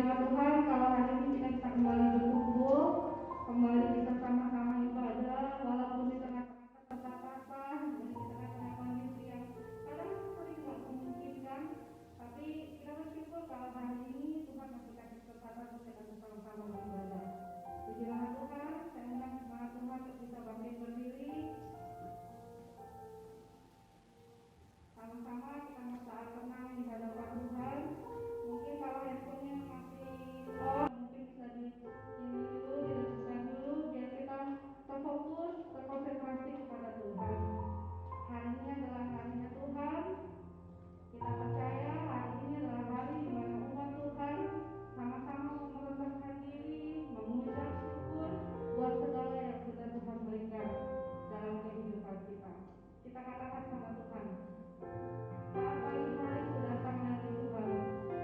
nama Tuhan, kalau hari ini kita bisa kembali berkumpul, kembali kita sama-sama ibadah, walaupun di tengah-tengah keterbatasan, dan di tengah-tengah kondisi yang kadang sering tidak memungkinkan, tapi kita bersyukur kalau hari ini Tuhan masih kasih kesempatan untuk kita bersama-sama beribadah. Puji nama Tuhan, saya undang semangat Tuhan untuk bisa bangkit berdiri. Sama-sama kita saat tenang di hadapan Tuhan. Mungkin kalau handphonenya masih on, mungkin bisa di ini dulu, dihidupkan dulu, biar kita terfokus, terkonsentrasi kepada Tuhan. Hari ini adalah harinya Tuhan. Kita percaya hari ini adalah hari di mana umat Tuhan sama-sama merendahkan diri, mengucap syukur buat segala yang sudah Tuhan berikan dalam kehidupan kita. Kita katakan sama Tuhan, Bapa ilahi sudah datang dari Tuhan,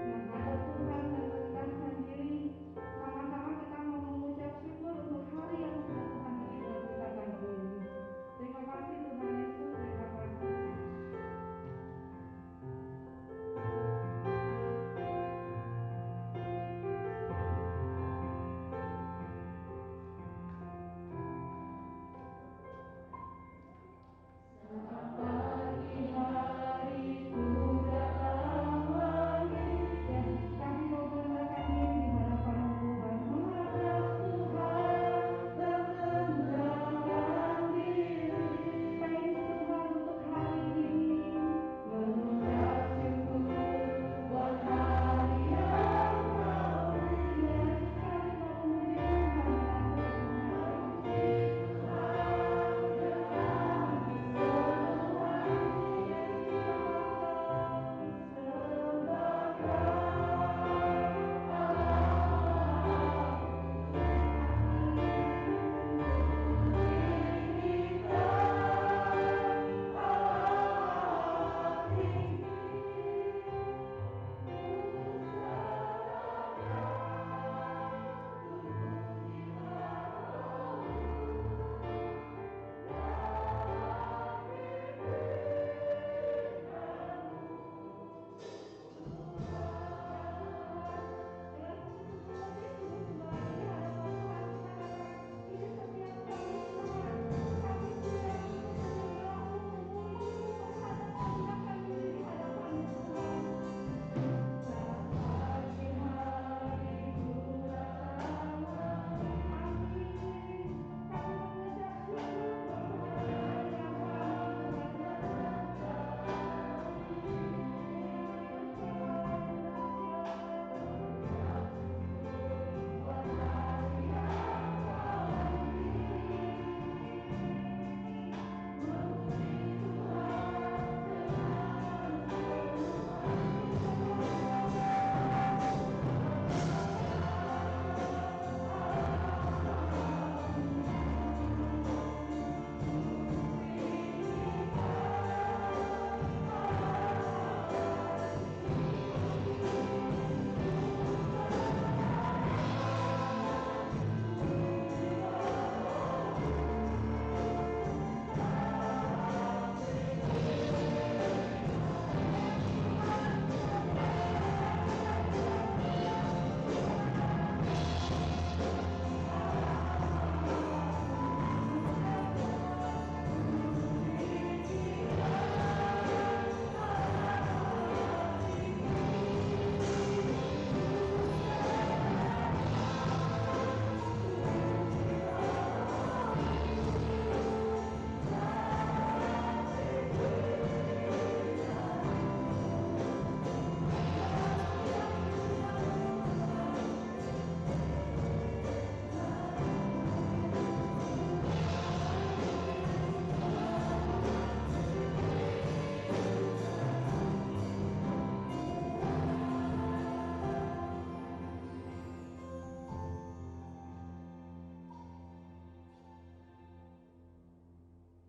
menghadap Tuhan dan merendahkan diri. Sama-sama kita mau mengucap syukur untuk hari yang sudah Tuhan beri buat kita pagi ini. Terima kasih Tuhan Yesus, terima kasih.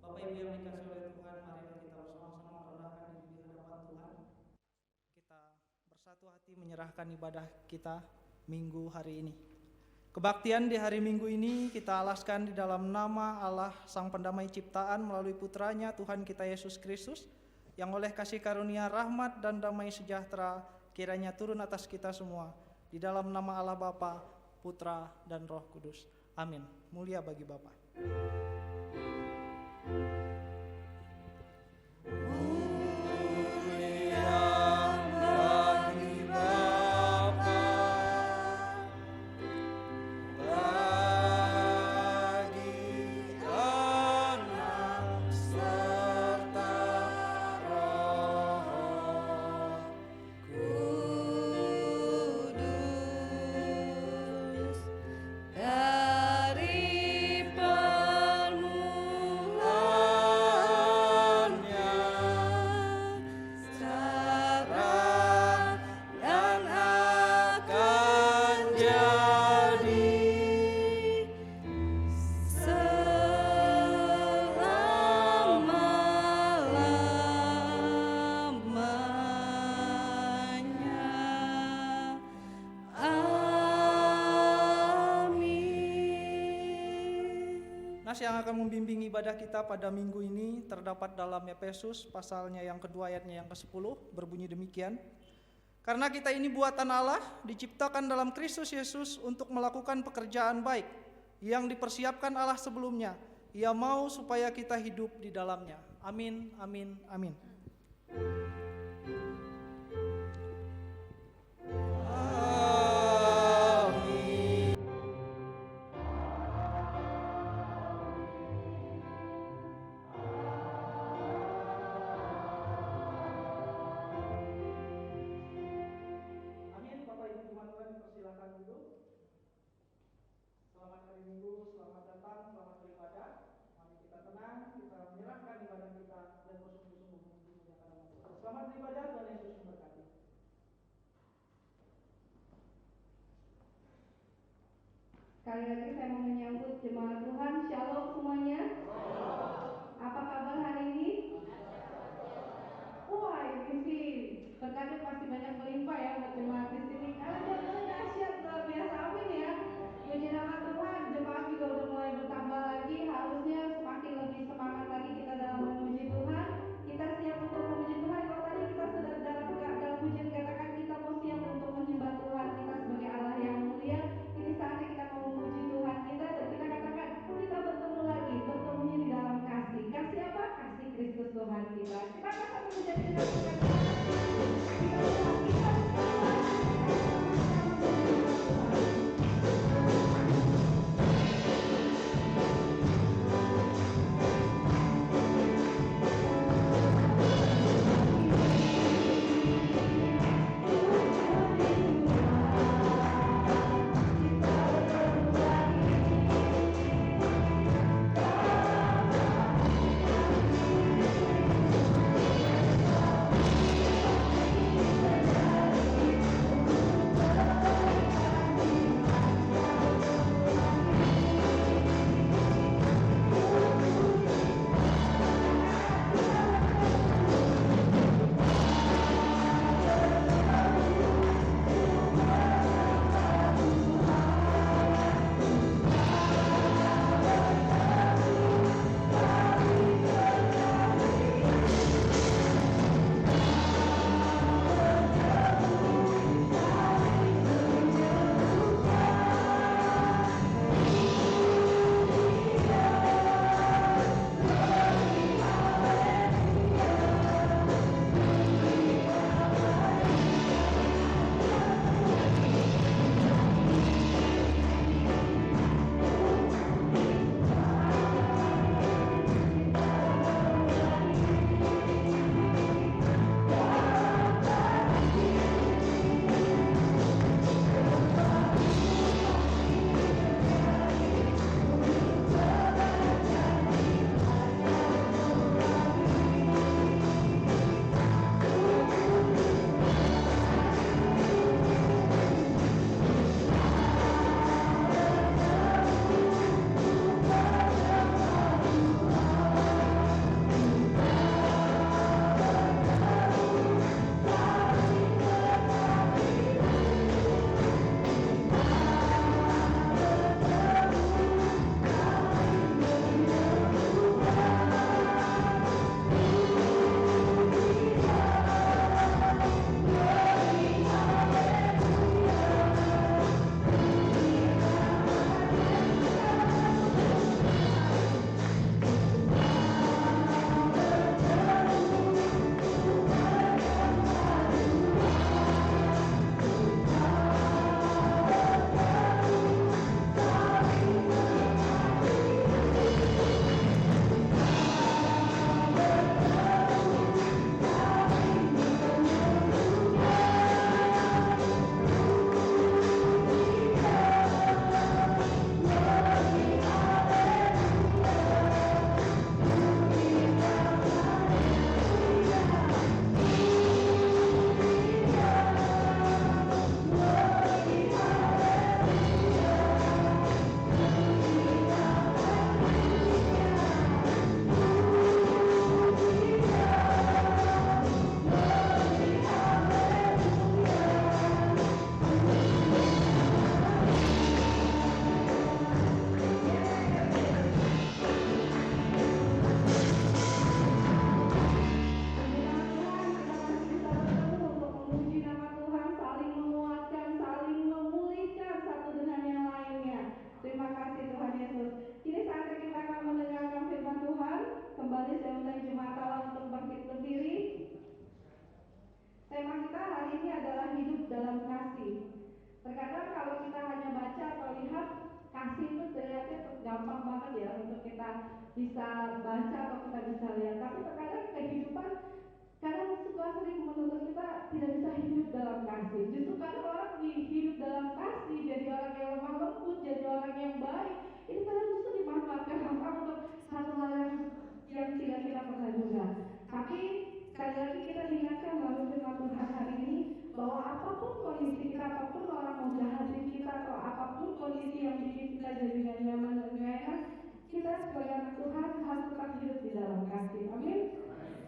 Bapak Ibu yang dikasihi oleh Tuhan, marilah kita bersama-sama merendahkan diri di hadapan Tuhan. Kita bersatu hati menyerahkan ibadah kita minggu hari ini. Kebaktian di hari Minggu ini kita alaskan di dalam nama Allah Sang Pendamai Ciptaan melalui Putranya Tuhan kita Yesus Kristus, yang oleh kasih karunia rahmat dan damai sejahtera kiranya turun atas kita semua, Di dalam nama Allah Bapa, Putra, dan Roh Kudus. Amin. Mulia bagi Bapa. Nas yang akan membimbing ibadah kita pada minggu ini terdapat dalam Efesus pasalnya yang kedua ayatnya yang ke-10, berbunyi demikian. Karena kita ini buatan Allah, diciptakan dalam Kristus Yesus untuk melakukan pekerjaan baik yang dipersiapkan Allah sebelumnya. Ia mau supaya kita hidup di dalamnya. Amin, amin, amin. Selamat hari Minggu, selamat datang, selamat beribadah. Mari kita tenang, kita menyerahkan ibadah kita dan bersungguh-sungguh memuliakan nama Tuhan. Selamat beribadah, Tuhan Yesus memberkati. Sekali lagi saya mau menyambut jemaat Tuhan. Shalom semuanya. Apa kabar hari ini? Wah, ini sih berkatnya pasti banyak melimpah ya buat jemaat di sini. Karena jadwalnya dahsyat luar biasa. Amin ya. Puji nama Tuhan, jemaat juga udah mulai bertambah lagi. Harusnya semakin lebih semangat lagi kita dalam memuji Tuhan. Kita siap untuk memuji Tuhan. Kalau tadi kita sudah dalam pujian katakan kita mau siap untuk menyembah Tuhan kita sebagai Allah yang mulia. Ini saatnya kita mau memuji Tuhan kita dan kita katakan kita bertemu lagi, bertemunya di dalam kasih. Kasih apa? Kasih Kristus Tuhan kita. Kita akan menjadi dengan Tuhan. ini adalah hidup dalam kasih. Terkadang kalau kita hanya baca atau lihat, kasih itu terlihatnya gampang banget ya untuk kita bisa baca atau kita bisa lihat. Tapi terkadang kehidupan kadang suka sering menuntut kita tidak bisa hidup dalam kasih. Justru kadang orang hidup dalam kasih, jadi orang yang lemah lembut, jadi orang yang baik, ini kadang justru dimanfaatkan orang untuk satu hal yang tidak kita pernah duga. Tapi sekali lagi kita diingatkan melalui firman Tuhan hari ini bahwa apapun kondisi kita, apapun orang mau jahatin kita, atau apapun kondisi yang bikin kita jadi gak nyaman dan gak enak, kita sebagai anak Tuhan harus tetap hidup di dalam kasih. Amin.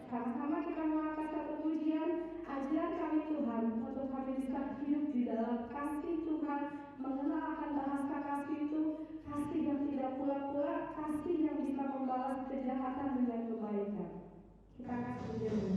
Sama-sama kita mengangkat satu pujian, ajar kami Tuhan untuk kami bisa hidup di dalam kasih Tuhan, mengenal akan bahasa kasih itu, kasih yang tidak pura-pura, kasih yang bisa membalas kejahatan dengan kebaikan. Kita akan pujian.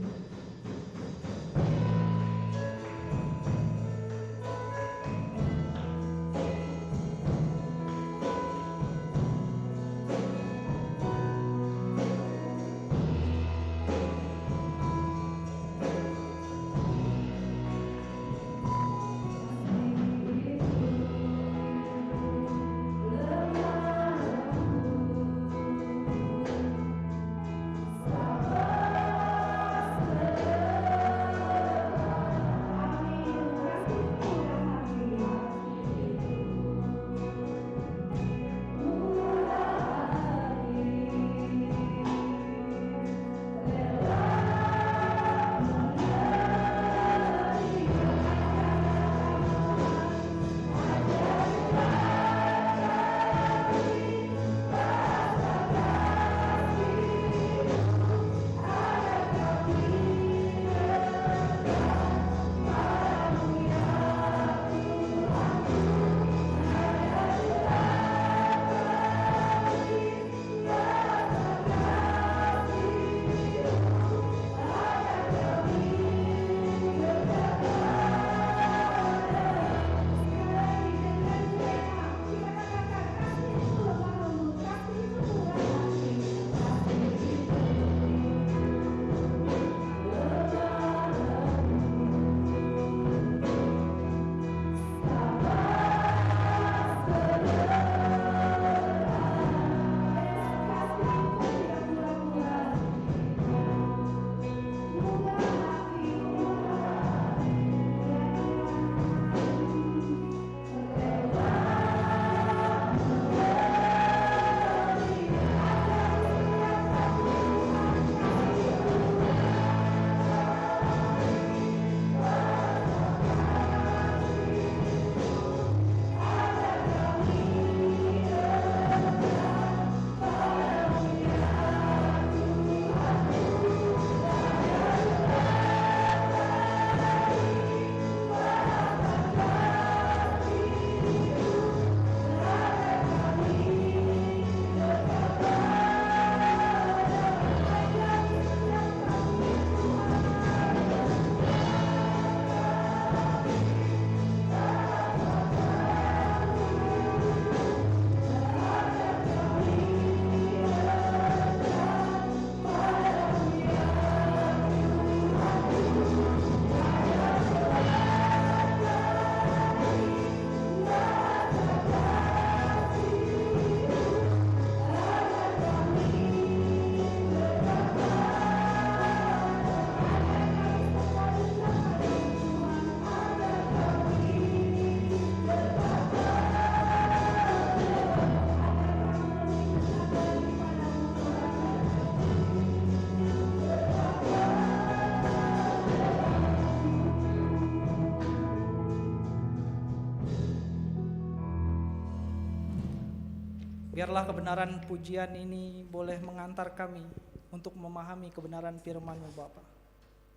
Biarlah kebenaran pujian ini boleh mengantar kami untuk memahami kebenaran firman-Mu Bapa,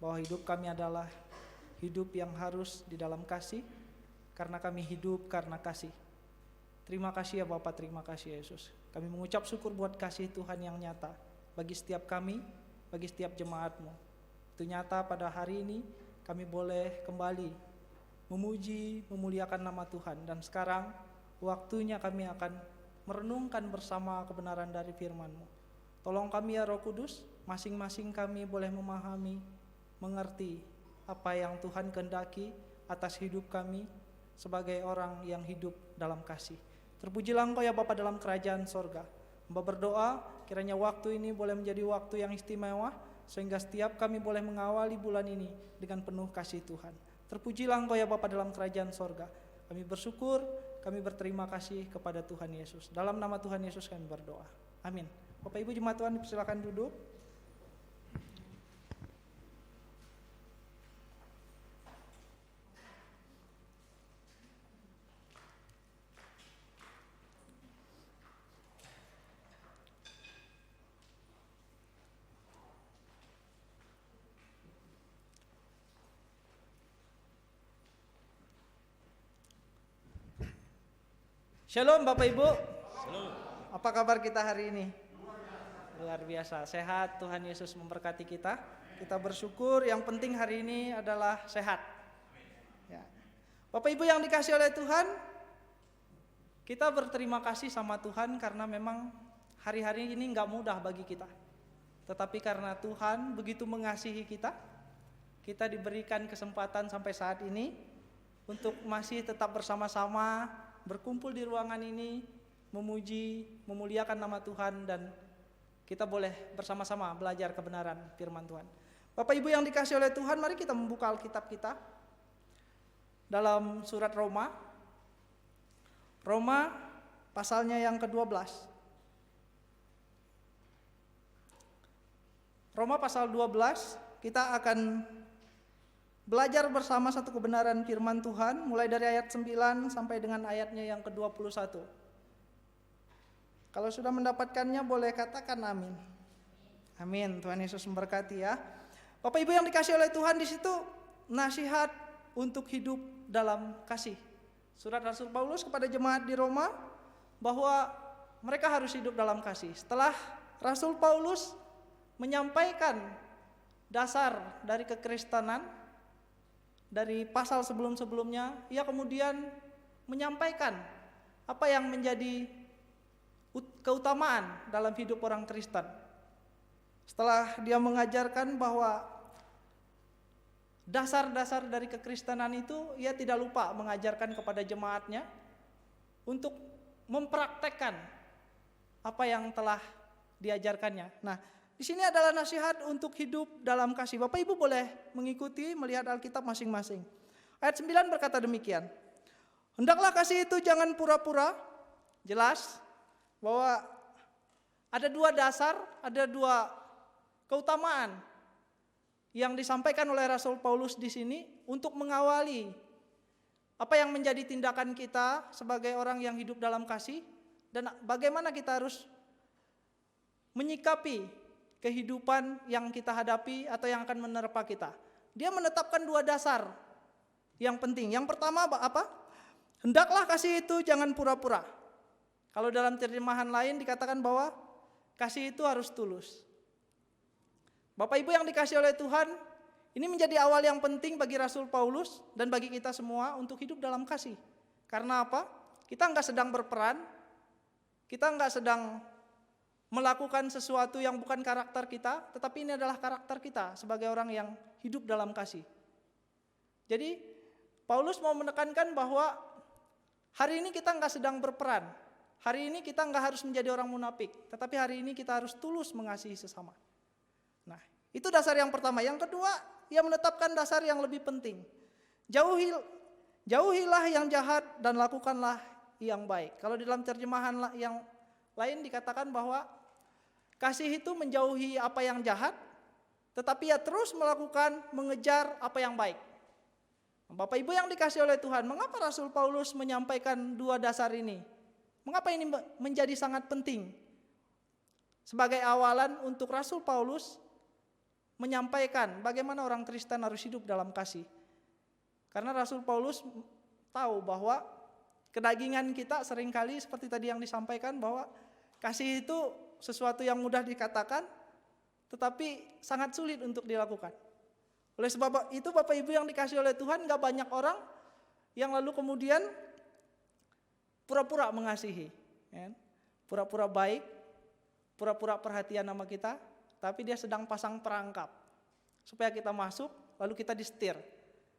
bahwa hidup kami adalah hidup yang harus di dalam kasih, karena kami hidup karena kasih. Terima kasih ya Bapa, terima kasih Yesus. Kami mengucap syukur buat kasih Tuhan yang nyata bagi setiap kami, bagi setiap jemaat-Mu. Itu nyata pada hari ini kami boleh kembali memuji, memuliakan nama Tuhan. Dan sekarang waktunya kami akan merenungkan bersama kebenaran dari firman-Mu. Tolong kami ya Roh Kudus, masing-masing kami boleh memahami, mengerti apa yang Tuhan kehendaki atas hidup kami sebagai orang yang hidup dalam kasih. Terpujilah Engkau ya Bapa dalam kerajaan sorga. Hamba berdoa kiranya waktu ini boleh menjadi waktu yang istimewa, sehingga setiap kami boleh mengawali bulan ini dengan penuh kasih Tuhan. Terpujilah Engkau ya Bapa dalam kerajaan sorga. Kami bersyukur, kami berterima kasih kepada Tuhan Yesus. Dalam nama Tuhan Yesus kami berdoa. Amin. Bapak Ibu jemaat Tuhan dipersilakan duduk. Shalom Bapak Ibu. Shalom. Apa kabar kita hari ini? Luar biasa, sehat. Tuhan Yesus memberkati kita. Kita bersyukur, yang penting hari ini adalah sehat. Ya. Bapak Ibu yang dikasih oleh Tuhan, kita berterima kasih sama Tuhan karena memang hari-hari ini gak mudah bagi kita. Tetapi karena Tuhan begitu mengasihi kita, kita diberikan kesempatan sampai saat ini untuk masih tetap bersama-sama berkumpul di ruangan ini, memuji, memuliakan nama Tuhan, dan kita boleh bersama-sama belajar kebenaran firman Tuhan. Bapak Ibu yang dikasih oleh Tuhan, mari kita membuka Alkitab kita dalam surat Roma. Roma pasalnya yang ke-12. Roma pasal 12, kita akan belajar bersama satu kebenaran firman Tuhan mulai dari ayat 9 sampai dengan ayatnya yang ke-21. Kalau sudah mendapatkannya boleh katakan amin. Amin. Tuhan Yesus memberkati ya. Bapak Ibu yang dikasih oleh Tuhan, di situ nasihat untuk hidup dalam kasih. Surat Rasul Paulus kepada jemaat di Roma bahwa mereka harus hidup dalam kasih. Setelah Rasul Paulus menyampaikan dasar dari kekristenan dari pasal sebelum-sebelumnya, ia kemudian menyampaikan apa yang menjadi keutamaan dalam hidup orang Kristen. Setelah dia mengajarkan bahwa dasar-dasar dari kekristenan itu, ia tidak lupa mengajarkan kepada jemaatnya untuk mempraktekkan apa yang telah diajarkannya. Nah, di sini adalah nasihat untuk hidup dalam kasih. Bapak Ibu boleh mengikuti, melihat Alkitab masing-masing. Ayat 9 berkata demikian. Hendaklah kasih itu jangan pura-pura. Jelas bahwa ada dua dasar, ada dua keutamaan yang disampaikan oleh Rasul Paulus di sini untuk mengawali apa yang menjadi tindakan kita sebagai orang yang hidup dalam kasih, dan bagaimana kita harus menyikapi kehidupan yang kita hadapi atau yang akan menerpa kita. Dia menetapkan dua dasar yang penting. Yang pertama apa? Hendaklah kasih itu jangan pura-pura. Kalau dalam terjemahan lain dikatakan bahwa kasih itu harus tulus. Bapak Ibu yang dikasih oleh Tuhan, ini menjadi awal yang penting bagi Rasul Paulus dan bagi kita semua untuk hidup dalam kasih. Karena apa? Kita enggak sedang berperan, kita enggak sedang melakukan sesuatu yang bukan karakter kita, tetapi ini adalah karakter kita sebagai orang yang hidup dalam kasih. Jadi Paulus mau menekankan bahwa hari ini kita enggak sedang berperan, hari ini kita enggak harus menjadi orang munafik, tetapi hari ini kita harus tulus mengasihi sesama. Nah, itu dasar yang pertama. Yang kedua, ia menetapkan dasar yang lebih penting. Jauhilah yang jahat dan lakukanlah yang baik. Kalau di dalam terjemahan yang lain dikatakan bahwa kasih itu menjauhi apa yang jahat, tetapi ia terus melakukan, mengejar apa yang baik. Bapak Ibu yang dikasih oleh Tuhan, mengapa Rasul Paulus menyampaikan dua dasar ini? Mengapa ini menjadi sangat penting? Sebagai awalan untuk Rasul Paulus menyampaikan bagaimana orang Kristen harus hidup dalam kasih. Karena Rasul Paulus tahu bahwa kedagingan kita seringkali seperti tadi yang disampaikan bahwa kasih itu sesuatu yang mudah dikatakan, tetapi sangat sulit untuk dilakukan. Oleh sebab itu Bapak Ibu yang dikasih oleh Tuhan, gak banyak orang yang lalu kemudian pura-pura mengasihi, pura-pura baik, pura-pura perhatian sama kita, tapi dia sedang pasang perangkap supaya kita masuk, lalu kita disetir.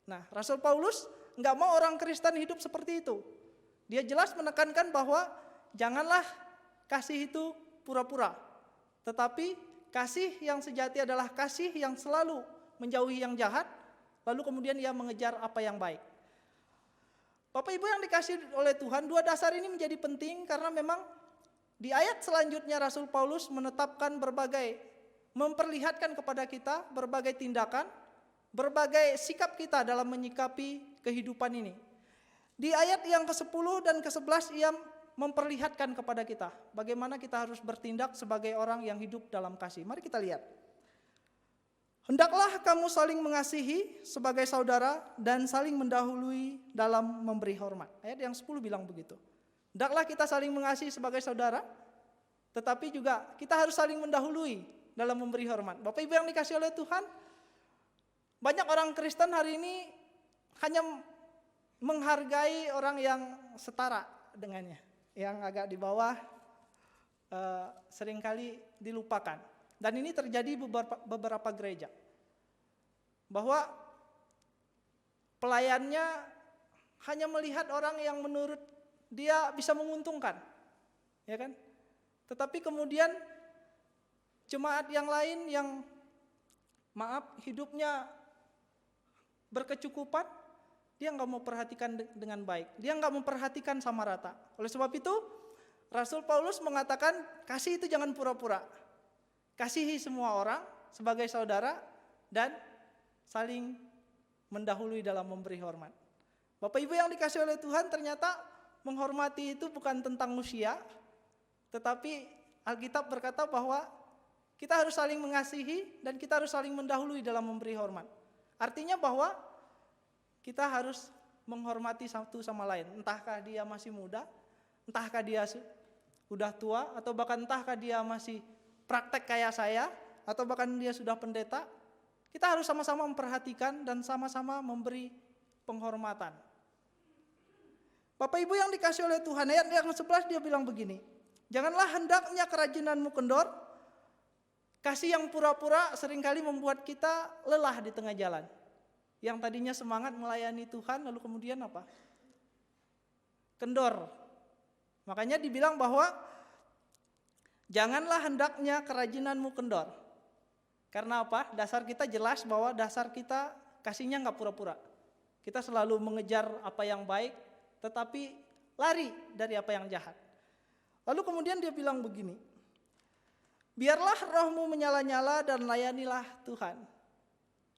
Nah, Rasul Paulus nggak mau orang Kristen hidup seperti itu. Dia jelas menekankan bahwa janganlah kasih itu pura-pura, tetapi kasih yang sejati adalah kasih yang selalu menjauhi yang jahat, lalu kemudian ia mengejar apa yang baik. Bapak Ibu yang dikasihi oleh Tuhan, dua dasar ini menjadi penting karena memang di ayat selanjutnya Rasul Paulus menetapkan memperlihatkan kepada kita berbagai tindakan, berbagai sikap kita dalam menyikapi kehidupan ini. Di ayat yang ke-10 dan ke-11 ia memperlihatkan kepada kita bagaimana kita harus bertindak sebagai orang yang hidup dalam kasih. Mari kita lihat. Hendaklah kamu saling mengasihi sebagai saudara dan saling mendahului dalam memberi hormat. Ayat yang 10 bilang begitu. Hendaklah kita saling mengasihi sebagai saudara, tetapi juga kita harus saling mendahului dalam memberi hormat. Bapak Ibu yang dikasihi oleh Tuhan, banyak orang Kristen hari ini hanya menghargai orang yang setara dengannya, yang agak di bawah seringkali dilupakan. Dan ini terjadi beberapa gereja, bahwa pelayannya hanya melihat orang yang menurut dia bisa menguntungkan, ya kan? Tetapi kemudian jemaat yang lain yang hidupnya berkecukupan, dia nggak mau perhatikan dengan baik, dia nggak memperhatikan sama rata. Oleh sebab itu Rasul Paulus mengatakan kasih itu jangan pura-pura, kasihi semua orang sebagai saudara dan saling mendahului dalam memberi hormat. Bapak Ibu yang dikasihi oleh Tuhan, ternyata menghormati itu bukan tentang usia, tetapi Alkitab berkata bahwa kita harus saling mengasihi dan kita harus saling mendahului dalam memberi hormat. Artinya bahwa kita harus menghormati satu sama lain, entahkah dia masih muda, entahkah dia sudah tua, atau bahkan entahkah dia masih praktek kayak saya, atau bahkan dia sudah pendeta. Kita harus sama-sama memperhatikan dan sama-sama memberi penghormatan. Bapak Ibu yang dikasihi oleh Tuhan, ayat yang 11 dia bilang begini, janganlah hendaknya kerajinanmu kendor. Kasih yang pura-pura seringkali membuat kita lelah di tengah jalan. Yang tadinya semangat melayani Tuhan, lalu kemudian apa? Kendor. Makanya dibilang bahwa janganlah hendaknya kerajinanmu kendor. Karena apa? Dasar kita jelas bahwa dasar kita kasihnya nggak pura-pura. Kita selalu mengejar apa yang baik, tetapi lari dari apa yang jahat. Lalu kemudian dia bilang begini, biarlah rohmu menyala-nyala dan layanilah Tuhan.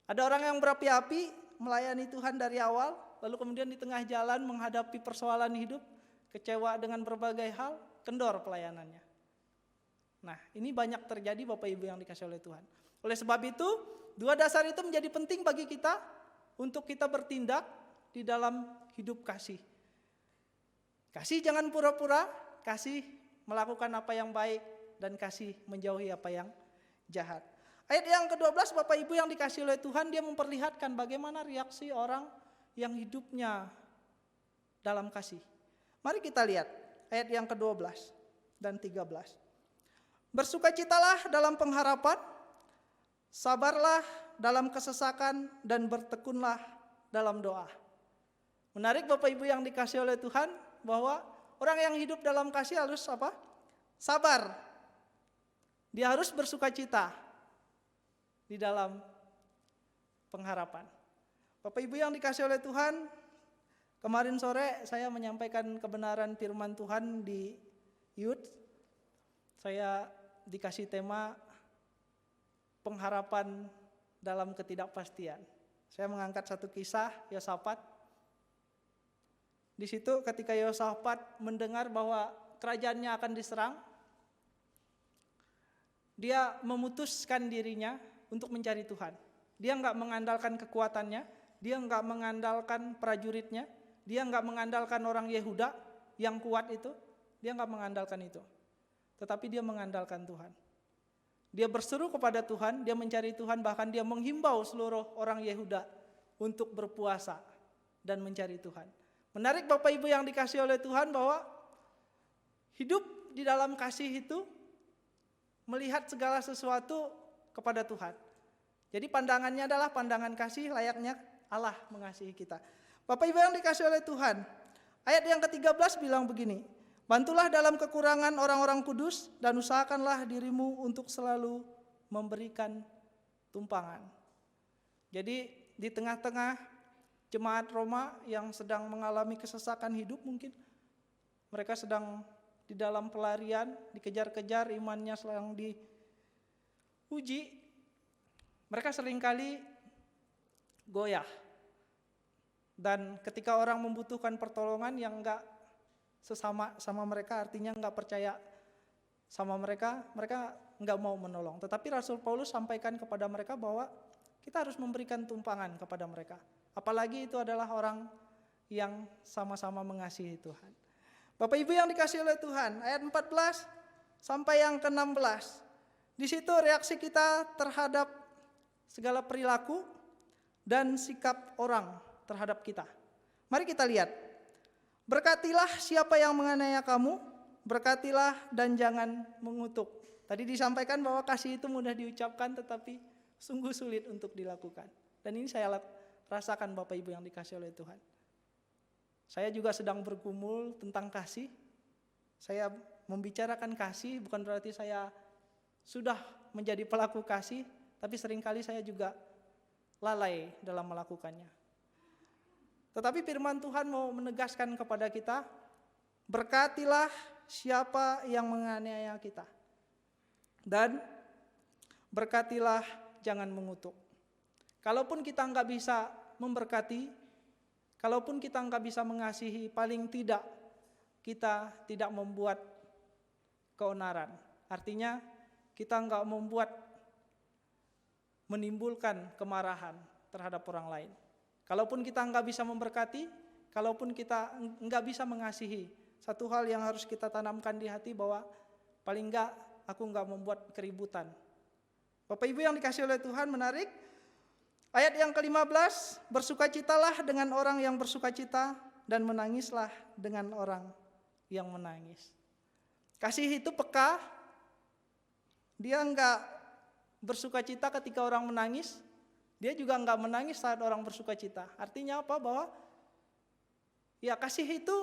Ada orang yang berapi-api melayani Tuhan dari awal, lalu kemudian di tengah jalan menghadapi persoalan hidup, kecewa dengan berbagai hal, kendor pelayanannya. Nah, ini banyak terjadi Bapak Ibu yang dikasihi oleh Tuhan. Oleh sebab itu, dua dasar itu menjadi penting bagi kita untuk kita bertindak di dalam hidup kasih. Kasih jangan pura-pura, kasih melakukan apa yang baik, dan kasih menjauhi apa yang jahat. Ayat yang ke-12 Bapak Ibu yang dikasihi oleh Tuhan, dia memperlihatkan bagaimana reaksi orang yang hidupnya dalam kasih. Mari kita lihat ayat yang ke-12 dan 13. Bersukacitalah dalam pengharapan, sabarlah dalam kesesakan, dan bertekunlah dalam doa. Menarik Bapak Ibu yang dikasihi oleh Tuhan, bahwa orang yang hidup dalam kasih harus apa? Sabar. Dia harus bersukacita di dalam pengharapan. Bapak Ibu yang dikasihi oleh Tuhan, kemarin sore saya menyampaikan kebenaran firman Tuhan di youth. Saya dikasih tema pengharapan dalam ketidakpastian. Saya mengangkat satu kisah Yosafat. Di situ ketika Yosafat mendengar bahwa kerajaannya akan diserang, dia memutuskan dirinya untuk mencari Tuhan. Dia enggak mengandalkan kekuatannya, dia enggak mengandalkan prajuritnya, dia enggak mengandalkan orang Yehuda yang kuat itu, dia enggak mengandalkan itu. Tetapi dia mengandalkan Tuhan. Dia berseru kepada Tuhan, dia mencari Tuhan, bahkan dia menghimbau seluruh orang Yehuda untuk berpuasa dan mencari Tuhan. Menarik Bapak Ibu yang dikasihi oleh Tuhan, bahwa hidup di dalam kasih itu melihat segala sesuatu kepada Tuhan. Jadi pandangannya adalah pandangan kasih layaknya Allah mengasihi kita. Bapak Ibu yang dikasihi oleh Tuhan, ayat yang ke-13 bilang begini, bantulah dalam kekurangan orang-orang kudus dan usahakanlah dirimu untuk selalu memberikan tumpangan. Jadi di tengah-tengah jemaat Roma yang sedang mengalami kesesakan hidup mungkin, mereka sedang di dalam pelarian, dikejar-kejar, imannya sedang diuji, mereka seringkali goyah. Dan ketika orang membutuhkan pertolongan yang enggak sesama sama mereka, artinya enggak percaya sama mereka, mereka enggak mau menolong. Tetapi Rasul Paulus sampaikan kepada mereka bahwa kita harus memberikan tumpangan kepada mereka. Apalagi itu adalah orang yang sama-sama mengasihi Tuhan. Bapak Ibu yang dikasihi oleh Tuhan, ayat 14 sampai yang ke-16. Di situ reaksi kita terhadap segala perilaku dan sikap orang terhadap kita. Mari kita lihat. Berkatilah siapa yang menganiaya kamu, berkatilah dan jangan mengutuk. Tadi disampaikan bahwa kasih itu mudah diucapkan tetapi sungguh sulit untuk dilakukan. Dan ini saya rasakan Bapak Ibu yang dikasihi oleh Tuhan. Saya juga sedang bergumul tentang kasih. Saya membicarakan kasih bukan berarti saya sudah menjadi pelaku kasih, tapi seringkali saya juga lalai dalam melakukannya. Tetapi firman Tuhan mau menegaskan kepada kita, berkatilah siapa yang menganiaya kita. Dan berkatilah, jangan mengutuk. Kalaupun kita enggak bisa memberkati, kalaupun kita enggak bisa mengasihi, paling tidak kita tidak membuat keonaran. Artinya kita enggak menimbulkan kemarahan terhadap orang lain. Kalaupun kita enggak bisa memberkati, kalaupun kita enggak bisa mengasihi, satu hal yang harus kita tanamkan di hati bahwa paling enggak aku enggak membuat keributan. Bapak Ibu yang dikasihi oleh Tuhan, menarik. Ayat yang ke-15, bersukacitalah dengan orang yang bersukacita dan menangislah dengan orang yang menangis. Kasih itu peka, dia enggak bersukacita ketika orang menangis, dia juga enggak menangis saat orang bersukacita. Artinya apa? Bahwa ya kasih itu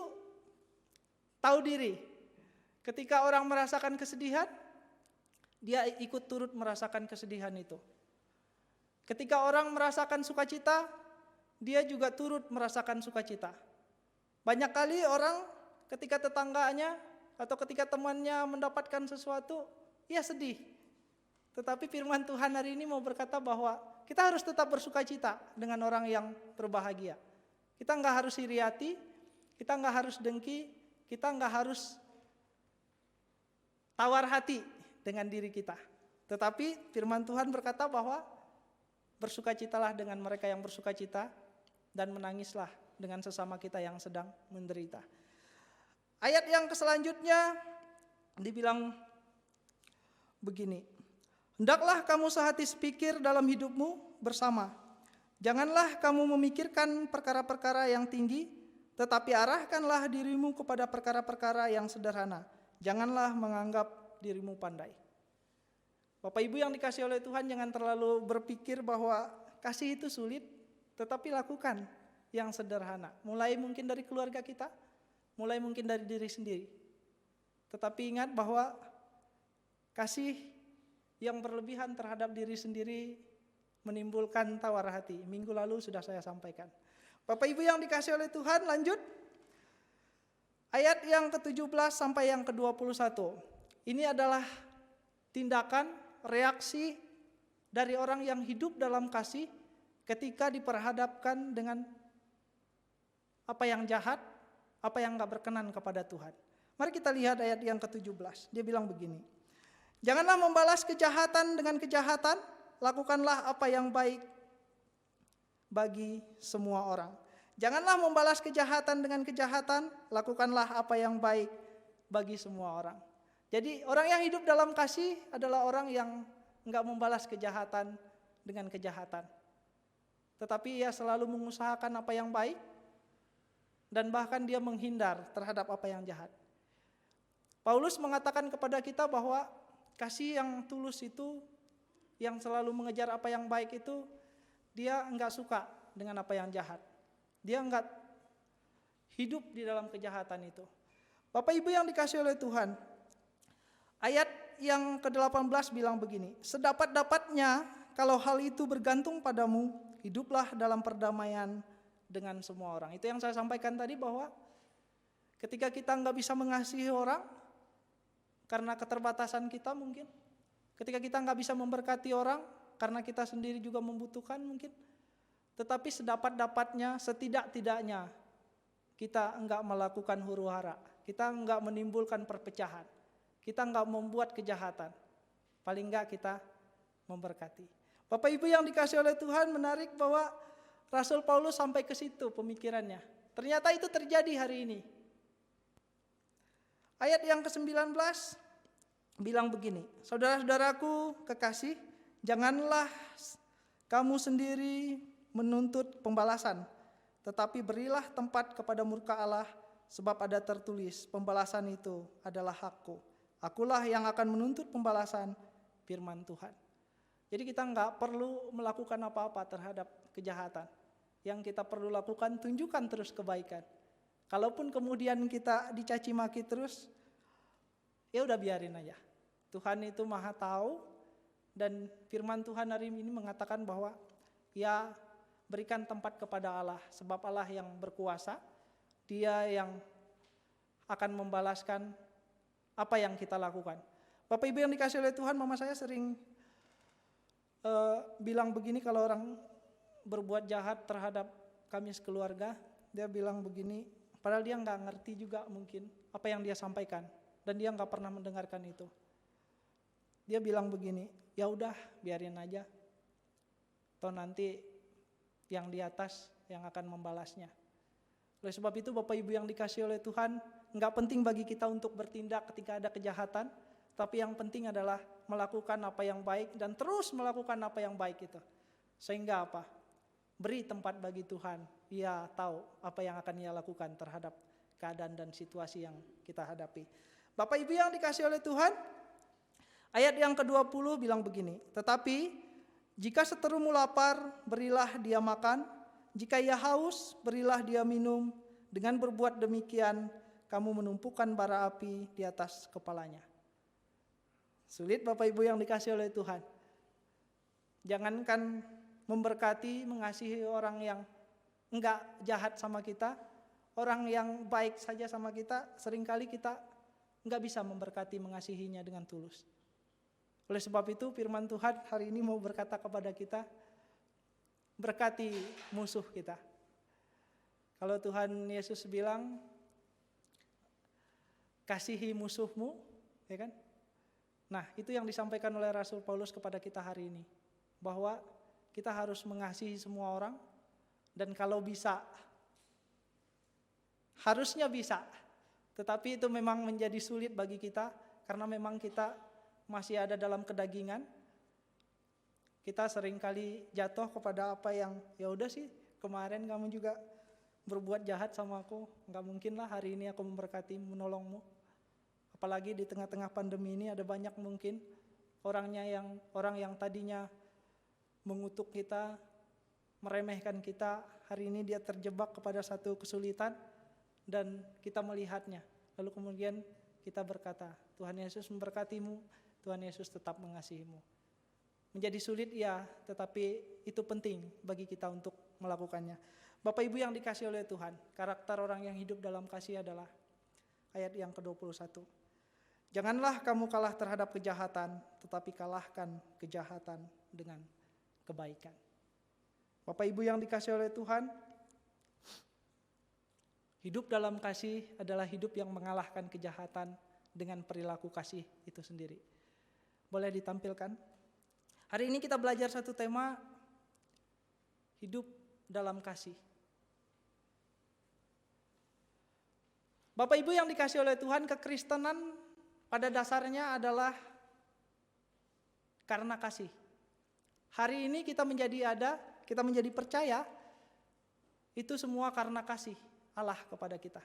tahu diri. Ketika orang merasakan kesedihan, dia ikut turut merasakan kesedihan itu. Ketika orang merasakan sukacita, dia juga turut merasakan sukacita. Banyak kali orang ketika tetangganya atau ketika temannya mendapatkan sesuatu, ia sedih. Tetapi firman Tuhan hari ini mau berkata bahwa kita harus tetap bersukacita dengan orang yang berbahagia. Kita enggak harus iri hati, kita enggak harus dengki, kita enggak harus tawar hati dengan diri kita. Tetapi firman Tuhan berkata bahwa bersukacitalah dengan mereka yang bersukacita dan menangislah dengan sesama kita yang sedang menderita. Ayat yang selanjutnya dibilang begini. Hendaklah kamu sehati sepikir dalam hidupmu bersama. Janganlah kamu memikirkan perkara-perkara yang tinggi, tetapi arahkanlah dirimu kepada perkara-perkara yang sederhana. Janganlah menganggap dirimu pandai. Bapak Ibu yang dikasihi oleh Tuhan, jangan terlalu berpikir bahwa kasih itu sulit, tetapi lakukan yang sederhana. Mulai mungkin dari keluarga kita, mulai mungkin dari diri sendiri. Tetapi ingat bahwa kasih yang berlebihan terhadap diri sendiri menimbulkan tawar hati. Minggu lalu sudah saya sampaikan. Bapak Ibu yang dikasihi oleh Tuhan, lanjut. Ayat yang ke-17 sampai yang ke-21. Ini adalah tindakan, reaksi dari orang yang hidup dalam kasih ketika diperhadapkan dengan apa yang jahat, apa yang gak berkenan kepada Tuhan. Mari kita lihat ayat yang ke-17. Dia bilang begini. Janganlah membalas kejahatan dengan kejahatan, lakukanlah apa yang baik bagi semua orang. Janganlah membalas kejahatan dengan kejahatan, lakukanlah apa yang baik bagi semua orang. Jadi orang yang hidup dalam kasih adalah orang yang enggak membalas kejahatan dengan kejahatan. Tetapi ia selalu mengusahakan apa yang baik dan bahkan dia menghindar terhadap apa yang jahat. Paulus mengatakan kepada kita bahwa kasih yang tulus itu yang selalu mengejar apa yang baik itu, dia enggak suka dengan apa yang jahat. Dia enggak hidup di dalam kejahatan itu. Bapak Ibu yang dikasihi oleh Tuhan, ayat yang ke-18 bilang begini, sedapat-dapatnya kalau hal itu bergantung padamu, hiduplah dalam perdamaian dengan semua orang. Itu yang saya sampaikan tadi, bahwa ketika kita enggak bisa mengasihi orang karena keterbatasan kita mungkin, ketika kita enggak bisa memberkati orang karena kita sendiri juga membutuhkan mungkin, tetapi sedapat-dapatnya, setidak-tidaknya kita enggak melakukan huru-hara, kita enggak menimbulkan perpecahan, kita enggak membuat kejahatan, paling enggak kita memberkati. Bapak Ibu yang dikasihi oleh Tuhan, menarik bahwa Rasul Paulus sampai ke situ pemikirannya. Ternyata itu terjadi hari ini. Ayat yang ke-19 bilang begini, saudara-saudaraku kekasih, janganlah kamu sendiri menuntut pembalasan, tetapi berilah tempat kepada murka Allah, sebab ada tertulis, pembalasan itu adalah hakku. Akulah yang akan menuntut pembalasan, firman Tuhan. Jadi kita enggak perlu melakukan apa-apa terhadap kejahatan. Yang kita perlu lakukan, tunjukkan terus kebaikan. Kalaupun kemudian kita dicaci maki terus, ya udah biarin aja. Tuhan itu Maha tahu, dan firman Tuhan hari ini mengatakan bahwa ya berikan tempat kepada Allah, sebab Allah yang berkuasa, Dia yang akan membalaskan apa yang kita lakukan. Bapak Ibu yang dikasihi oleh Tuhan, mama saya sering bilang begini, kalau orang berbuat jahat terhadap kami sekeluarga, dia bilang begini, padahal dia nggak ngerti juga mungkin apa yang dia sampaikan, dan dia nggak pernah mendengarkan itu. Dia bilang begini, ya udah biarin aja, toh nanti yang di atas yang akan membalasnya. Oleh sebab itu Bapak Ibu yang dikasihi oleh Tuhan, nggak penting bagi kita untuk bertindak ketika ada kejahatan, tapi yang penting adalah melakukan apa yang baik dan terus melakukan apa yang baik itu. Sehingga apa? Beri tempat bagi Tuhan. Ia tahu apa yang akan Ia lakukan terhadap keadaan dan situasi yang kita hadapi. Bapak Ibu yang dikasihi oleh Tuhan, ayat yang ke-20 bilang begini, tetapi jika seterumu lapar, berilah dia makan, jika ia haus, berilah dia minum, dengan berbuat demikian kamu menumpukan bara api di atas kepalanya. Sulit Bapak Ibu yang dikasihi oleh Tuhan. Jangankan memberkati, mengasihi orang yang enggak jahat sama kita, orang yang baik saja sama kita, seringkali kita enggak bisa memberkati, mengasihinya dengan tulus. Oleh sebab itu firman Tuhan hari ini mau berkata kepada kita, berkati musuh kita. Kalau Tuhan Yesus bilang, kasihi musuhmu, ya kan? Nah, itu yang disampaikan oleh Rasul Paulus kepada kita hari ini, bahwa kita harus mengasihi semua orang, dan kalau bisa, harusnya bisa, tetapi itu memang menjadi sulit bagi kita, karena memang kita masih ada dalam kedagingan. Kita seringkali jatuh kepada apa yang, ya udah sih, kemarin kamu juga berbuat jahat sama aku, nggak mungkin lah hari ini aku memberkati, menolongmu. Apalagi di tengah-tengah pandemi ini ada banyak mungkin orang yang tadinya mengutuk kita, meremehkan kita, hari ini dia terjebak kepada satu kesulitan dan kita melihatnya. Lalu kemudian kita berkata, Tuhan Yesus memberkatimu, Tuhan Yesus tetap mengasihimu. Menjadi sulit ya, tetapi itu penting bagi kita untuk melakukannya. Bapak Ibu yang dikasihi oleh Tuhan, karakter orang yang hidup dalam kasih adalah ayat yang ke-21. Janganlah kamu kalah terhadap kejahatan, tetapi kalahkan kejahatan dengan kebaikan. Bapak Ibu yang dikasihi oleh Tuhan, hidup dalam kasih adalah hidup yang mengalahkan kejahatan dengan perilaku kasih itu sendiri. Boleh ditampilkan? Hari ini kita belajar satu tema, hidup dalam kasih. Bapak Ibu yang dikasihi oleh Tuhan, kekristenan pada dasarnya adalah karena kasih. Hari ini kita menjadi percaya, itu semua karena kasih Allah kepada kita.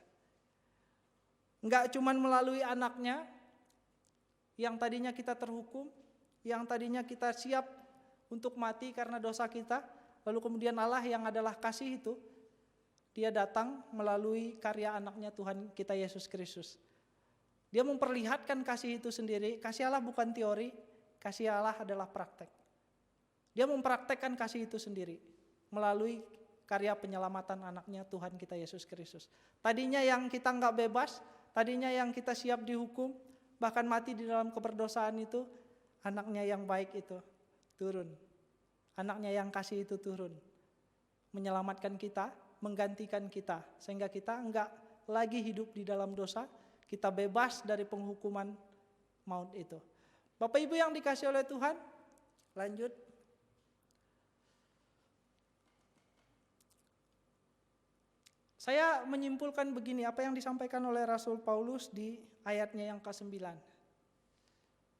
Enggak cuman melalui anaknya, yang tadinya kita terhukum, yang tadinya kita siap untuk mati karena dosa kita. Lalu kemudian Allah yang adalah kasih itu, dia datang melalui karya anaknya Tuhan kita Yesus Kristus. Dia memperlihatkan kasih itu sendiri. Kasih Allah bukan teori, kasih Allah adalah praktek. Dia mempraktekkan kasih itu sendiri melalui karya penyelamatan anaknya Tuhan kita Yesus Kristus. Tadinya yang kita nggak bebas, tadinya yang kita siap dihukum, bahkan mati di dalam keberdosaan itu, anaknya yang baik itu turun. Anaknya yang kasih itu turun. Menyelamatkan kita, menggantikan kita. Sehingga kita nggak lagi hidup di dalam dosa, kita bebas dari penghukuman maut itu. Bapak Ibu yang dikasihi oleh Tuhan, lanjut. Saya menyimpulkan begini, apa yang disampaikan oleh Rasul Paulus di ayatnya yang ke-9.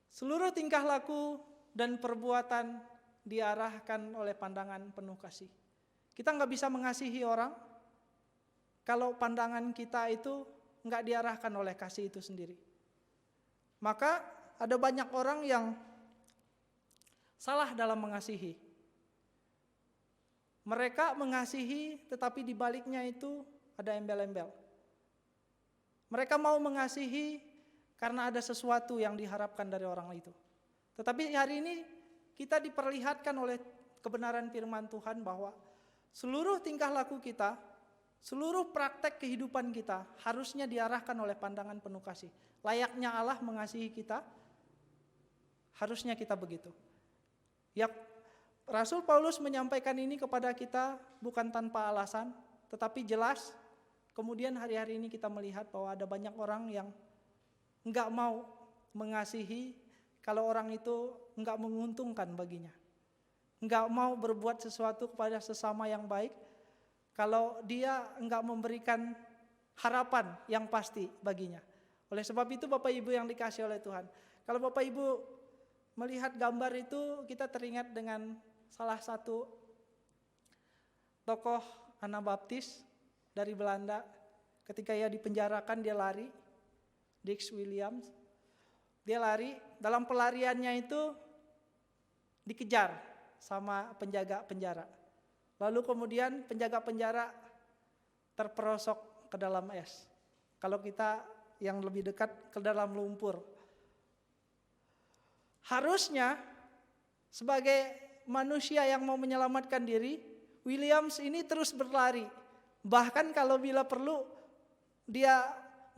Seluruh tingkah laku dan perbuatan diarahkan oleh pandangan penuh kasih. Kita nggak bisa mengasihi orang kalau pandangan kita itu nggak diarahkan oleh kasih itu sendiri. Maka ada banyak orang yang salah dalam mengasihi. Mereka mengasihi tetapi di baliknya itu ada embel-embel. Mereka mau mengasihi karena ada sesuatu yang diharapkan dari orang itu. Tetapi hari ini kita diperlihatkan oleh kebenaran firman Tuhan bahwa seluruh tingkah laku kita, seluruh praktek kehidupan kita harusnya diarahkan oleh pandangan penuh kasih. Layaknya Allah mengasihi kita, harusnya kita begitu. Ya, Rasul Paulus menyampaikan ini kepada kita bukan tanpa alasan, tetapi jelas. Kemudian hari-hari ini kita melihat bahwa ada banyak orang yang enggak mau mengasihi kalau orang itu enggak menguntungkan baginya. Enggak mau berbuat sesuatu kepada sesama yang baik kalau dia enggak memberikan harapan yang pasti baginya. Oleh sebab itu Bapak Ibu yang dikasihi oleh Tuhan, kalau Bapak Ibu melihat gambar itu, kita teringat dengan salah satu tokoh Anabaptis dari Belanda. Ketika ia dipenjarakan, dia lari, Dix Williams. Dia lari, dalam pelariannya itu dikejar sama penjaga penjara. Lalu kemudian penjaga penjara terperosok ke dalam es. Kalau kita yang lebih dekat ke dalam lumpur. Harusnya sebagai manusia yang mau menyelamatkan diri, Williams ini terus berlari. Bahkan kalau bila perlu dia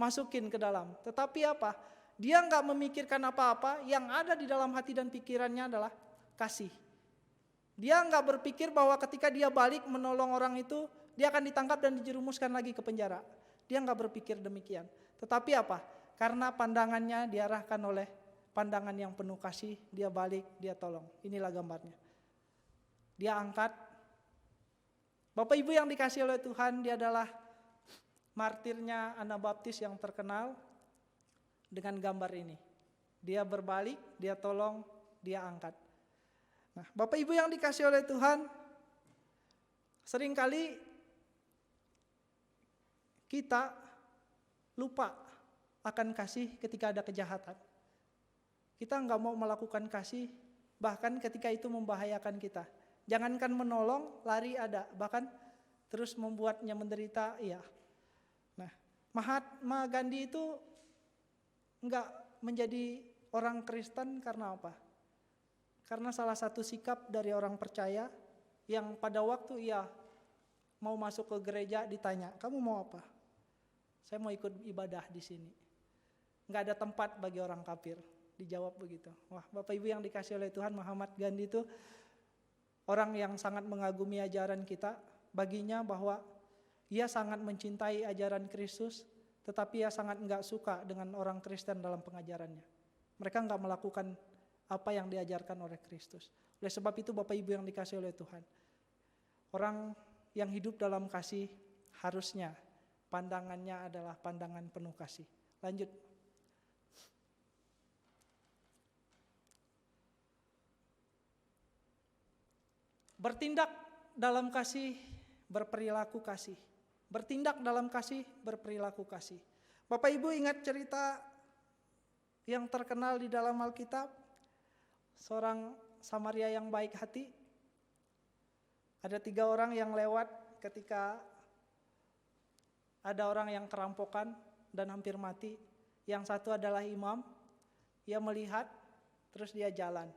masukin ke dalam. Tetapi apa? Dia enggak memikirkan apa-apa, yang ada di dalam hati dan pikirannya adalah kasih. Dia enggak berpikir bahwa ketika dia balik menolong orang itu, dia akan ditangkap dan dijerumuskan lagi ke penjara. Dia enggak berpikir demikian. Tetapi apa? Karena pandangannya diarahkan oleh pandangan yang penuh kasih, dia balik, dia tolong. Inilah gambarnya. Dia angkat. Bapak Ibu yang dikasihi oleh Tuhan, dia adalah martirnya Anabaptis yang terkenal dengan gambar ini. Dia berbalik, dia tolong, dia angkat. Nah, Bapak Ibu yang dikasihi oleh Tuhan, seringkali kita lupa akan kasih ketika ada kejahatan. Kita enggak mau melakukan kasih bahkan ketika itu membahayakan kita. Jangankan menolong, lari ada, bahkan terus membuatnya menderita, iya. Nah, Mahatma Gandhi itu enggak menjadi orang Kristen karena apa? Karena salah satu sikap dari orang percaya yang pada waktu ia mau masuk ke gereja ditanya, "Kamu mau apa?" "Saya mau ikut ibadah di sini." Enggak ada tempat bagi orang kafir. Dijawab begitu. Wah, Bapak Ibu yang dikasihi oleh Tuhan, Mahatma Gandhi itu orang yang sangat mengagumi ajaran kita. Baginya bahwa ia sangat mencintai ajaran Kristus, tetapi ia sangat enggak suka dengan orang Kristen dalam pengajarannya. Mereka enggak melakukan apa yang diajarkan oleh Kristus. Oleh sebab itu Bapak Ibu yang dikasihi oleh Tuhan, orang yang hidup dalam kasih harusnya pandangannya adalah pandangan penuh kasih. Lanjut. Bertindak dalam kasih, berperilaku kasih. Bertindak dalam kasih, berperilaku kasih. Bapak Ibu ingat cerita yang terkenal di dalam Alkitab? Seorang Samaria yang baik hati. Ada 3 orang yang lewat ketika ada orang yang kerampokan dan hampir mati. Yang satu adalah imam, ia melihat, terus dia jalan.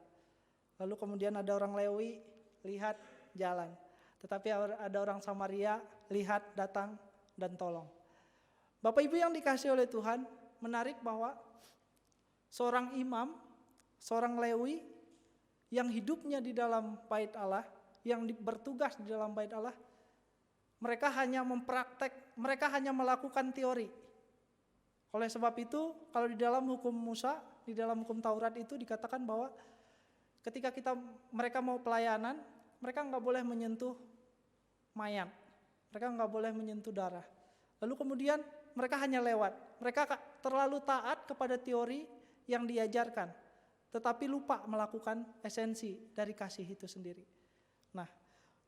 Lalu kemudian ada orang Lewi, lihat, jalan. Tetapi ada orang Samaria, lihat, datang, dan tolong. Bapak Ibu yang dikasihi oleh Tuhan, menarik bahwa seorang imam, seorang Lewi yang hidupnya di dalam bait Allah, yang bertugas di dalam bait Allah, mereka hanya melakukan teori. Oleh sebab itu, kalau di dalam hukum Musa, di dalam hukum Taurat itu dikatakan bahwa ketika mereka mau pelayanan, mereka nggak boleh menyentuh mayat, mereka nggak boleh menyentuh darah. Lalu kemudian mereka hanya lewat, mereka terlalu taat kepada teori yang diajarkan, tetapi lupa melakukan esensi dari kasih itu sendiri. Nah,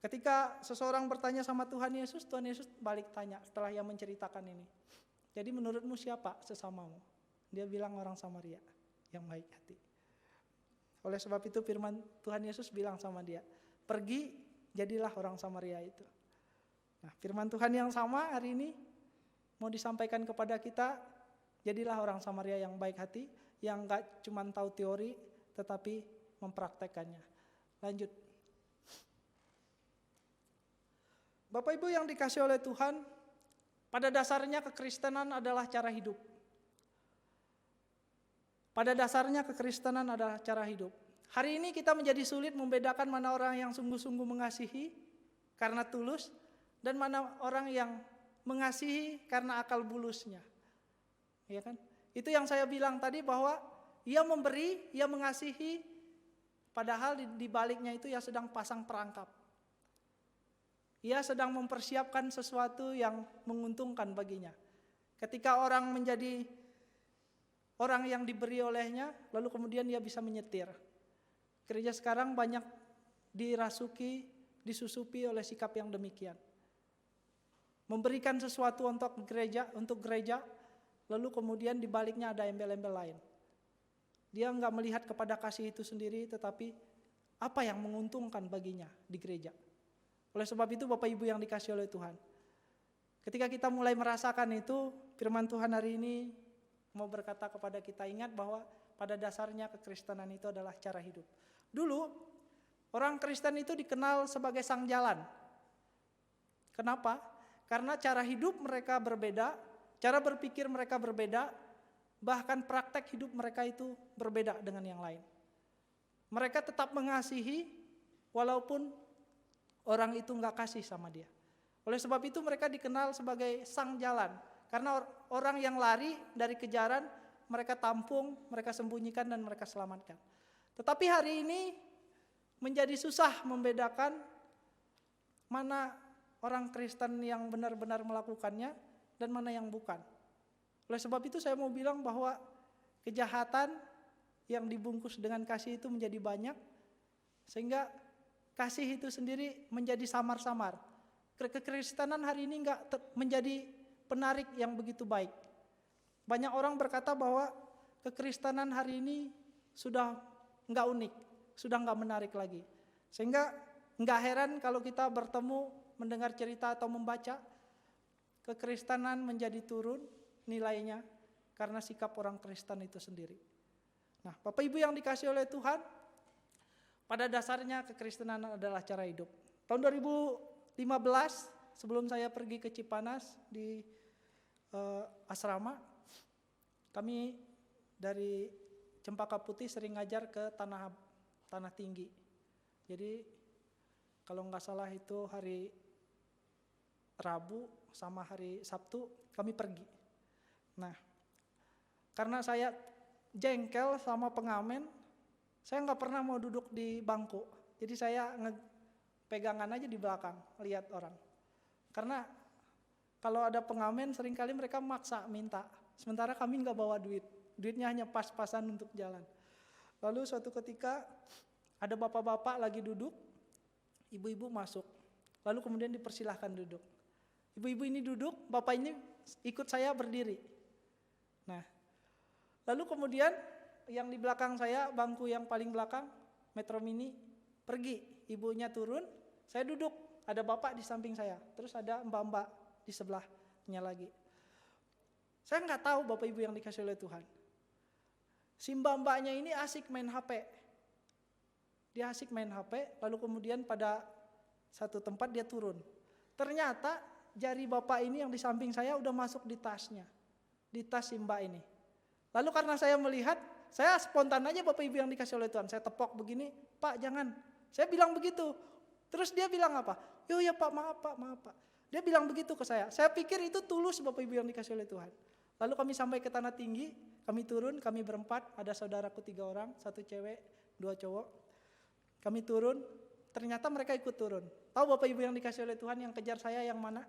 ketika seseorang bertanya sama Tuhan Yesus balik tanya setelah ia menceritakan ini. Jadi menurutmu siapa sesamamu? Dia bilang orang Samaria yang baik hati. Oleh sebab itu firman Tuhan Yesus bilang sama dia, pergi jadilah orang Samaria itu. Nah, firman Tuhan yang sama hari ini mau disampaikan kepada kita, jadilah orang Samaria yang baik hati, yang gak cuma tahu teori tetapi mempraktekannya. Lanjut. Bapak Ibu yang dikasihi oleh Tuhan, pada dasarnya kekristenan adalah cara hidup. Pada dasarnya kekristenan adalah cara hidup. Hari ini kita menjadi sulit membedakan mana orang yang sungguh-sungguh mengasihi karena tulus dan mana orang yang mengasihi karena akal bulusnya. Ya kan? Itu yang saya bilang tadi bahwa ia memberi, ia mengasihi, padahal di baliknya itu ia sedang pasang perangkap. Ia sedang mempersiapkan sesuatu yang menguntungkan baginya. Ketika orang menjadi orang yang diberi olehnya, lalu kemudian ia bisa menyetir. Gereja sekarang banyak dirasuki, disusupi oleh sikap yang demikian. Memberikan sesuatu untuk gereja, lalu kemudian di baliknya ada embel-embel lain. Dia enggak melihat kepada kasih itu sendiri, tetapi apa yang menguntungkan baginya di gereja. Oleh sebab itu Bapak Ibu yang dikasihi oleh Tuhan, ketika kita mulai merasakan itu, firman Tuhan hari ini mau berkata kepada kita, ingat bahwa pada dasarnya kekristenan itu adalah cara hidup. Dulu orang Kristen itu dikenal sebagai sang jalan. Kenapa? Karena cara hidup mereka berbeda, cara berpikir mereka berbeda, bahkan praktek hidup mereka itu berbeda dengan yang lain. Mereka tetap mengasihi walaupun orang itu enggak kasih sama dia. Oleh sebab itu mereka dikenal sebagai sang jalan. Karena orang yang lari dari kejaran, mereka tampung, mereka sembunyikan dan mereka selamatkan. Tetapi hari ini menjadi susah membedakan mana orang Kristen yang benar-benar melakukannya dan mana yang bukan. Oleh sebab itu saya mau bilang bahwa kejahatan yang dibungkus dengan kasih itu menjadi banyak, sehingga kasih itu sendiri menjadi samar-samar. Kekristenan hari ini enggak menjadi penarik yang begitu baik. Banyak orang berkata bahwa kekristenan hari ini sudah enggak unik, sudah enggak menarik lagi. Sehingga enggak heran kalau kita bertemu, mendengar cerita atau membaca, kekristenan menjadi turun nilainya karena sikap orang Kristen itu sendiri. Nah, Bapak Ibu yang dikasihi oleh Tuhan, pada dasarnya kekristenan adalah cara hidup. Tahun 2015 sebelum saya pergi ke Cipanas di asrama, kami dari Cempaka Putih sering ngajar ke Tanah Tinggi. Jadi kalau nggak salah itu hari Rabu sama hari Sabtu kami pergi. Nah, karena saya jengkel sama pengamen, saya nggak pernah mau duduk di bangku. Jadi saya pegangan aja di belakang, lihat orang. Karena kalau ada pengamen seringkali mereka maksa minta. Sementara kami nggak bawa duit. Duitnya hanya pas-pasan untuk jalan. Lalu suatu ketika ada bapak-bapak lagi duduk, ibu-ibu masuk. Lalu kemudian dipersilahkan duduk. Ibu-ibu ini duduk, bapak ini ikut saya berdiri. Nah, lalu kemudian yang di belakang saya, bangku yang paling belakang, Metro Mini, pergi. Ibunya turun, saya duduk. Ada bapak di samping saya, terus ada mbak-mbak di sebelahnya lagi. Saya nggak tahu bapak ibu yang dikasih oleh Tuhan. Si mbak-mbaknya ini asik main HP. Dia asik main HP, lalu kemudian pada satu tempat dia turun. Ternyata jari bapak ini yang di samping saya udah masuk di tasnya. Di tas si mbak ini. Lalu karena saya melihat, saya spontan aja bapak ibu yang dikasih oleh Tuhan. Saya tepok begini, Pak jangan. Saya bilang begitu. Terus dia bilang apa? Yo ya Pak, maaf Pak. Dia bilang begitu ke saya. Saya pikir itu tulus bapak ibu yang dikasih oleh Tuhan. Lalu kami sampai ke tanah tinggi, kami turun, kami berempat, ada saudaraku 3 orang, 1 cewek, 2 cowok. Kami turun, ternyata mereka ikut turun. Tahu bapak ibu yang dikasih oleh Tuhan yang kejar saya yang mana?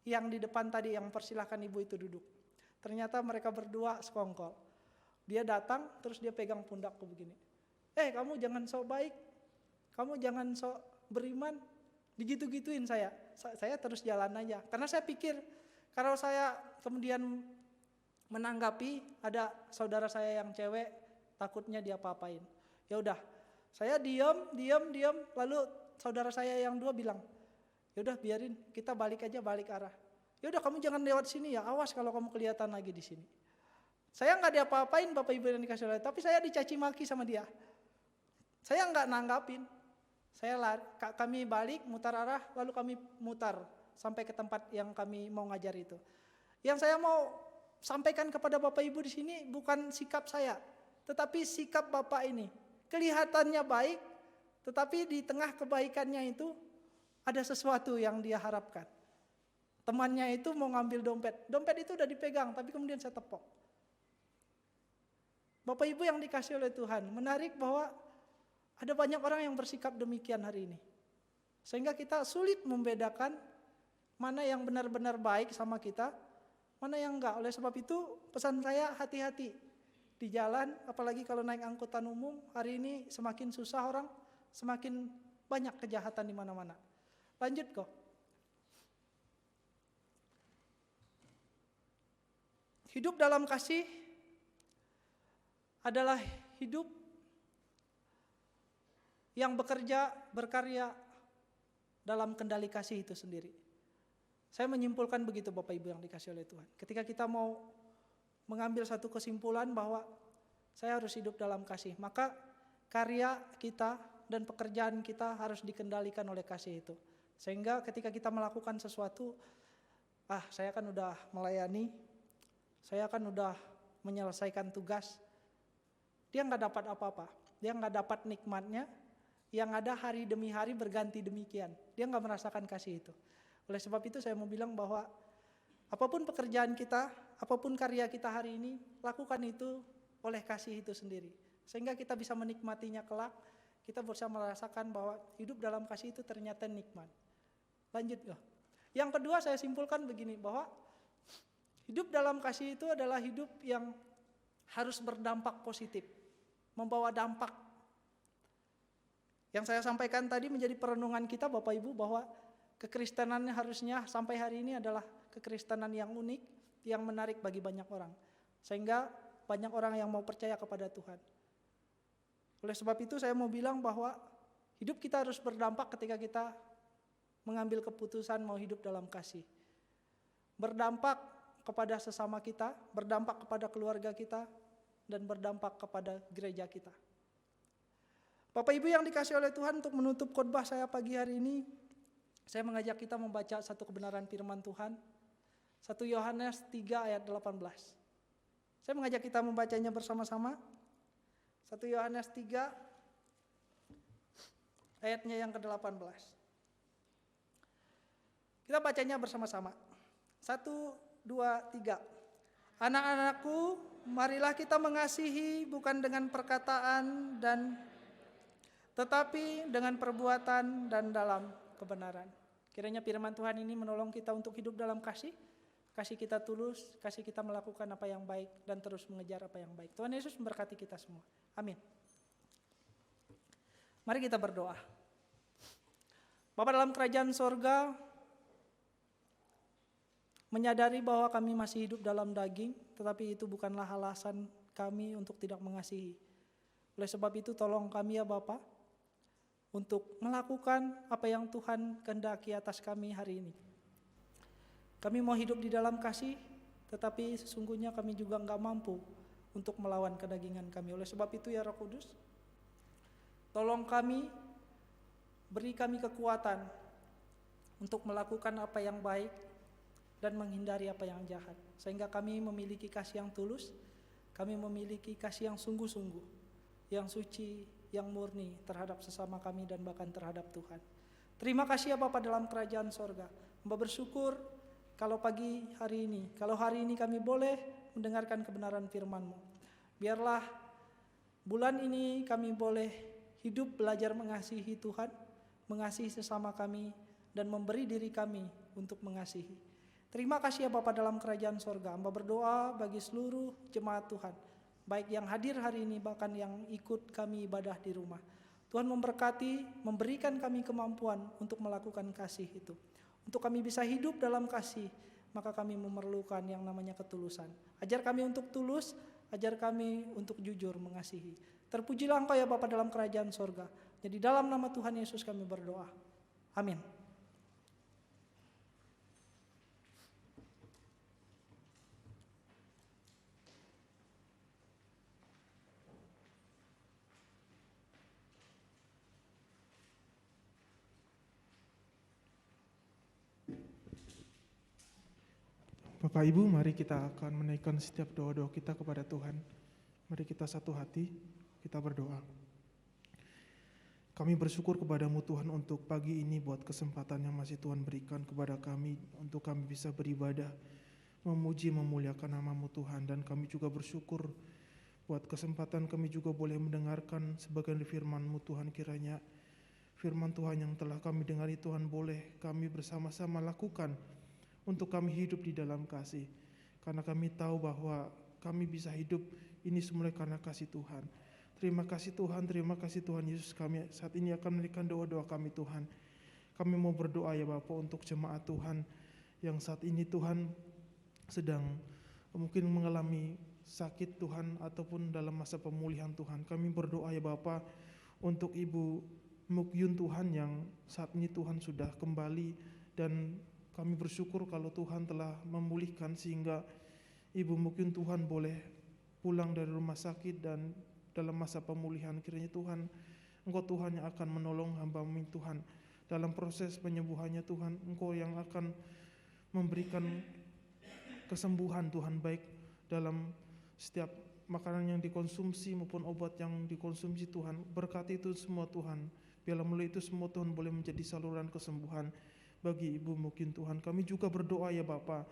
Yang di depan tadi yang persilahkan ibu itu duduk. Ternyata mereka berdua sekongkol. Dia datang, terus dia pegang pundakku begini. Kamu jangan sok baik, kamu jangan sok beriman. Digitu-gituin saya. Saya terus jalan aja. Karena saya pikir, kalau saya kemudian menanggapi, ada saudara saya yang cewek, takutnya dia apa-apain. Ya udah, saya diam, lalu saudara saya yang 2 bilang, ya udah biarin, kita balik arah. Ya udah kamu jangan lewat sini ya, awas kalau kamu kelihatan lagi di sini. Saya nggak diapa-apain bapak ibu yang dikasih oleh, tapi saya dicaci maki sama dia. Saya nggak nanggapin. Saya lari, kami balik, mutar arah, lalu kami mutar sampai ke tempat yang kami mau ngajar itu. Yang saya mau sampaikan kepada bapak ibu di sini bukan sikap saya, tetapi sikap bapak ini. Kelihatannya baik, tetapi di tengah kebaikannya itu ada sesuatu yang dia harapkan. Temannya itu mau ngambil dompet itu udah dipegang, tapi kemudian saya tepok. Bapak ibu yang dikasih oleh Tuhan, menarik bahwa ada banyak orang yang bersikap demikian hari ini. Sehingga kita sulit membedakan mana yang benar-benar baik sama kita, mana yang enggak. Oleh sebab itu pesan saya hati-hati di jalan, apalagi kalau naik angkutan umum. Hari ini semakin susah orang, semakin banyak kejahatan di mana-mana. Lanjut kok. Hidup dalam kasih adalah hidup yang berkarya dalam kendali kasih itu sendiri. Saya menyimpulkan begitu Bapak Ibu yang dikasih oleh Tuhan. Ketika kita mau mengambil satu kesimpulan bahwa saya harus hidup dalam kasih, maka karya kita dan pekerjaan kita harus dikendalikan oleh kasih itu. Sehingga ketika kita melakukan sesuatu, saya kan udah melayani, saya kan udah menyelesaikan tugas, dia nggak dapat apa-apa, dia nggak dapat nikmatnya. Yang ada hari demi hari berganti demikian. Dia nggak merasakan kasih itu. Oleh sebab itu saya mau bilang bahwa apapun pekerjaan kita, apapun karya kita hari ini, lakukan itu oleh kasih itu sendiri. Sehingga kita bisa menikmatinya kelak, kita bisa merasakan bahwa hidup dalam kasih itu ternyata nikmat. Lanjut loh. Yang kedua saya simpulkan begini, bahwa hidup dalam kasih itu adalah hidup yang harus berdampak positif, membawa dampak. Yang saya sampaikan tadi menjadi perenungan kita Bapak Ibu, bahwa kekristenan harusnya sampai hari ini adalah kekristenan yang unik, yang menarik bagi banyak orang. Sehingga banyak orang yang mau percaya kepada Tuhan. Oleh sebab itu saya mau bilang bahwa hidup kita harus berdampak ketika kita mengambil keputusan mau hidup dalam kasih. Berdampak kepada sesama kita, berdampak kepada keluarga kita, dan berdampak kepada gereja kita. Bapak Ibu yang dikasih oleh Tuhan, untuk menutup khotbah saya pagi hari ini, saya mengajak kita membaca satu kebenaran firman Tuhan. 1 Yohanes 3 ayat 18. Saya mengajak kita membacanya bersama-sama. 1 Yohanes 3 ayatnya yang ke-18. Kita bacanya bersama-sama. 1, 2, 3. Anak-anakku, marilah kita mengasihi bukan dengan perkataan tetapi dengan perbuatan dan dalam kebenaran. Kiranya firman Tuhan ini menolong kita untuk hidup dalam kasih. Kasih kita tulus, kasih kita melakukan apa yang baik dan terus mengejar apa yang baik. Tuhan Yesus memberkati kita semua. Amin. Mari kita berdoa. Bapa dalam kerajaan sorga, menyadari bahwa kami masih hidup dalam daging, tetapi itu bukanlah alasan kami untuk tidak mengasihi. Oleh sebab itu tolong kami ya Bapa untuk melakukan apa yang Tuhan kehendaki atas kami hari ini. Kami mau hidup di dalam kasih, tetapi sesungguhnya kami juga enggak mampu untuk melawan kedagingan kami. Oleh sebab itu ya Roh Kudus, tolong kami, beri kami kekuatan untuk melakukan apa yang baik dan menghindari apa yang jahat. Sehingga kami memiliki kasih yang tulus, kami memiliki kasih yang sungguh-sungguh, yang suci, yang murni terhadap sesama kami dan bahkan terhadap Tuhan. Terima kasih ya Bapa dalam kerajaan sorga. Hamba bersyukur kalau pagi hari ini, kalau hari ini kami boleh mendengarkan kebenaran firman-Mu. Biarlah bulan ini kami boleh hidup belajar mengasihi Tuhan, mengasihi sesama kami, dan memberi diri kami untuk mengasihi. Terima kasih ya Bapa dalam kerajaan sorga. Hamba berdoa bagi seluruh jemaat Tuhan, baik yang hadir hari ini bahkan yang ikut kami ibadah di rumah. Tuhan memberkati, memberikan kami kemampuan untuk melakukan kasih itu. Untuk kami bisa hidup dalam kasih, maka kami memerlukan yang namanya ketulusan. Ajar kami untuk tulus, ajar kami untuk jujur mengasihi. Terpujilah Engkau ya Bapa dalam kerajaan sorga. Jadi dalam nama Tuhan Yesus kami berdoa. Amin. Bapak Ibu, mari kita akan menaikkan setiap doa-doa kita kepada Tuhan. Mari kita satu hati, kita berdoa. Kami bersyukur kepadamu Tuhan untuk pagi ini buat kesempatan yang masih Tuhan berikan kepada kami untuk kami bisa beribadah, memuji, memuliakan nama-Mu Tuhan. Dan kami juga bersyukur buat kesempatan kami juga boleh mendengarkan sebagian firman-Mu Tuhan. Kiranya firman Tuhan yang telah kami dengari Tuhan boleh kami bersama-sama lakukan untuk kami hidup di dalam kasih. Karena kami tahu bahwa kami bisa hidup ini semula karena kasih Tuhan. Terima kasih Tuhan Yesus. Kami saat ini akan menaikkan doa-doa kami Tuhan. Kami mau berdoa ya Bapa untuk jemaat Tuhan yang saat ini Tuhan sedang mungkin mengalami sakit Tuhan ataupun dalam masa pemulihan Tuhan. Kami berdoa ya Bapa untuk Ibu Mukyun Tuhan yang saat ini Tuhan sudah kembali, dan kami bersyukur kalau Tuhan telah memulihkan sehingga Ibu Mukyun Tuhan boleh pulang dari rumah sakit dan dalam masa pemulihan. Kiranya Tuhan, Engkau Tuhan yang akan menolong hamba-Mu Tuhan dalam proses penyembuhannya Tuhan. Engkau yang akan memberikan kesembuhan Tuhan, baik dalam setiap makanan yang dikonsumsi maupun obat yang dikonsumsi Tuhan. Berkati itu semua Tuhan. Biarlah melalui itu semua Tuhan boleh menjadi saluran kesembuhan bagi Ibu Mukyun Tuhan. Kami juga berdoa ya Bapa,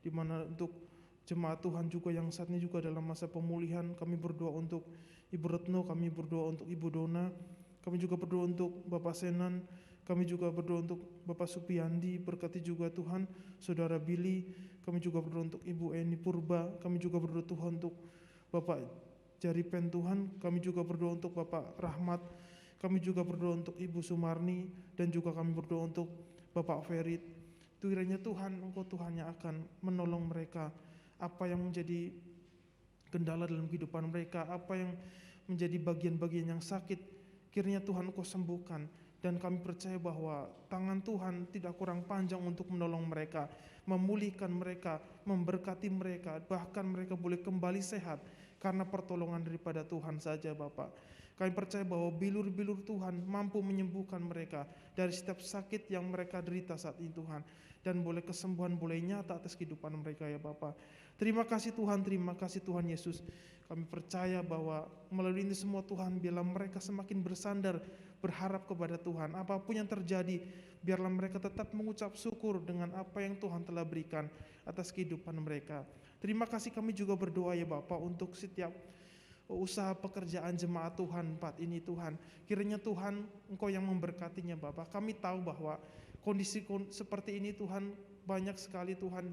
di mana untuk jemaat Tuhan juga yang saat ini juga dalam masa pemulihan. Kami berdoa untuk Ibu Retno, kami berdoa untuk Ibu Dona, kami juga berdoa untuk Bapak Senan, kami juga berdoa untuk Bapak Supiyandi. Berkati juga Tuhan Saudara Billy, kami juga berdoa untuk Ibu Eni Purba, kami juga berdoa Tuhan untuk Bapak Jaripen Tuhan, kami juga berdoa untuk Bapak Rahmat, kami juga berdoa untuk Ibu Sumarni, dan juga kami berdoa untuk Bapak Ferit. Kiranya Tuhan, Engkau Tuhan yang akan menolong mereka. Apa yang menjadi kendala dalam kehidupan mereka, apa yang menjadi bagian-bagian yang sakit, kiranya Tuhan Engkau sembuhkan. Dan kami percaya bahwa tangan Tuhan tidak kurang panjang untuk menolong mereka, memulihkan mereka, memberkati mereka, bahkan mereka boleh kembali sehat karena pertolongan daripada Tuhan saja Bapak. Kami percaya bahwa bilur-bilur Tuhan mampu menyembuhkan mereka dari setiap sakit yang mereka derita saat ini Tuhan. Dan boleh kesembuhan boleh nyata atas kehidupan mereka ya Bapa. Terima kasih Tuhan Yesus. Kami percaya bahwa melalui ini semua Tuhan, biarlah mereka semakin bersandar, berharap kepada Tuhan. Apapun yang terjadi, biarlah mereka tetap mengucap syukur dengan apa yang Tuhan telah berikan atas kehidupan mereka. Terima kasih, kami juga berdoa ya Bapa untuk setiap usaha pekerjaan jemaat Tuhan saat ini Tuhan. Kiranya Tuhan Engkau yang memberkatinya Bapa. Kami tahu bahwa kondisi seperti ini Tuhan banyak sekali Tuhan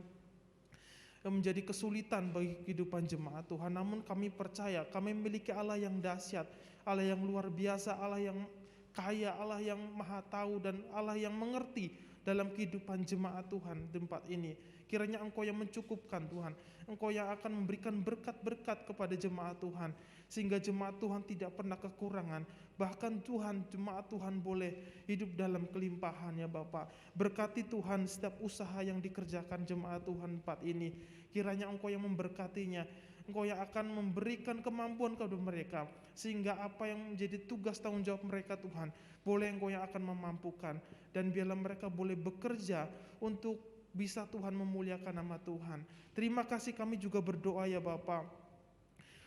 yang menjadi kesulitan bagi kehidupan jemaat Tuhan. Namun kami percaya kami memiliki Allah yang dahsyat, Allah yang luar biasa, Allah yang kaya, Allah yang maha tahu, dan Allah yang mengerti dalam kehidupan jemaat Tuhan di tempat ini. Kiranya Engkau yang mencukupkan Tuhan, Engkau yang akan memberikan berkat-berkat kepada jemaat Tuhan, sehingga jemaat Tuhan tidak pernah kekurangan. Bahkan Tuhan, jemaat Tuhan boleh hidup dalam kelimpahan ya Bapa. Berkati Tuhan setiap usaha yang dikerjakan jemaat Tuhan tempat ini. Kiranya Engkau yang memberkatinya, Engkau yang akan memberikan kemampuan kepada mereka, sehingga apa yang menjadi tugas tanggung jawab mereka Tuhan, boleh Engkau yang akan memampukan. Dan biarlah mereka boleh bekerja untuk bisa Tuhan memuliakan nama Tuhan. Terima kasih, kami juga berdoa ya Bapa,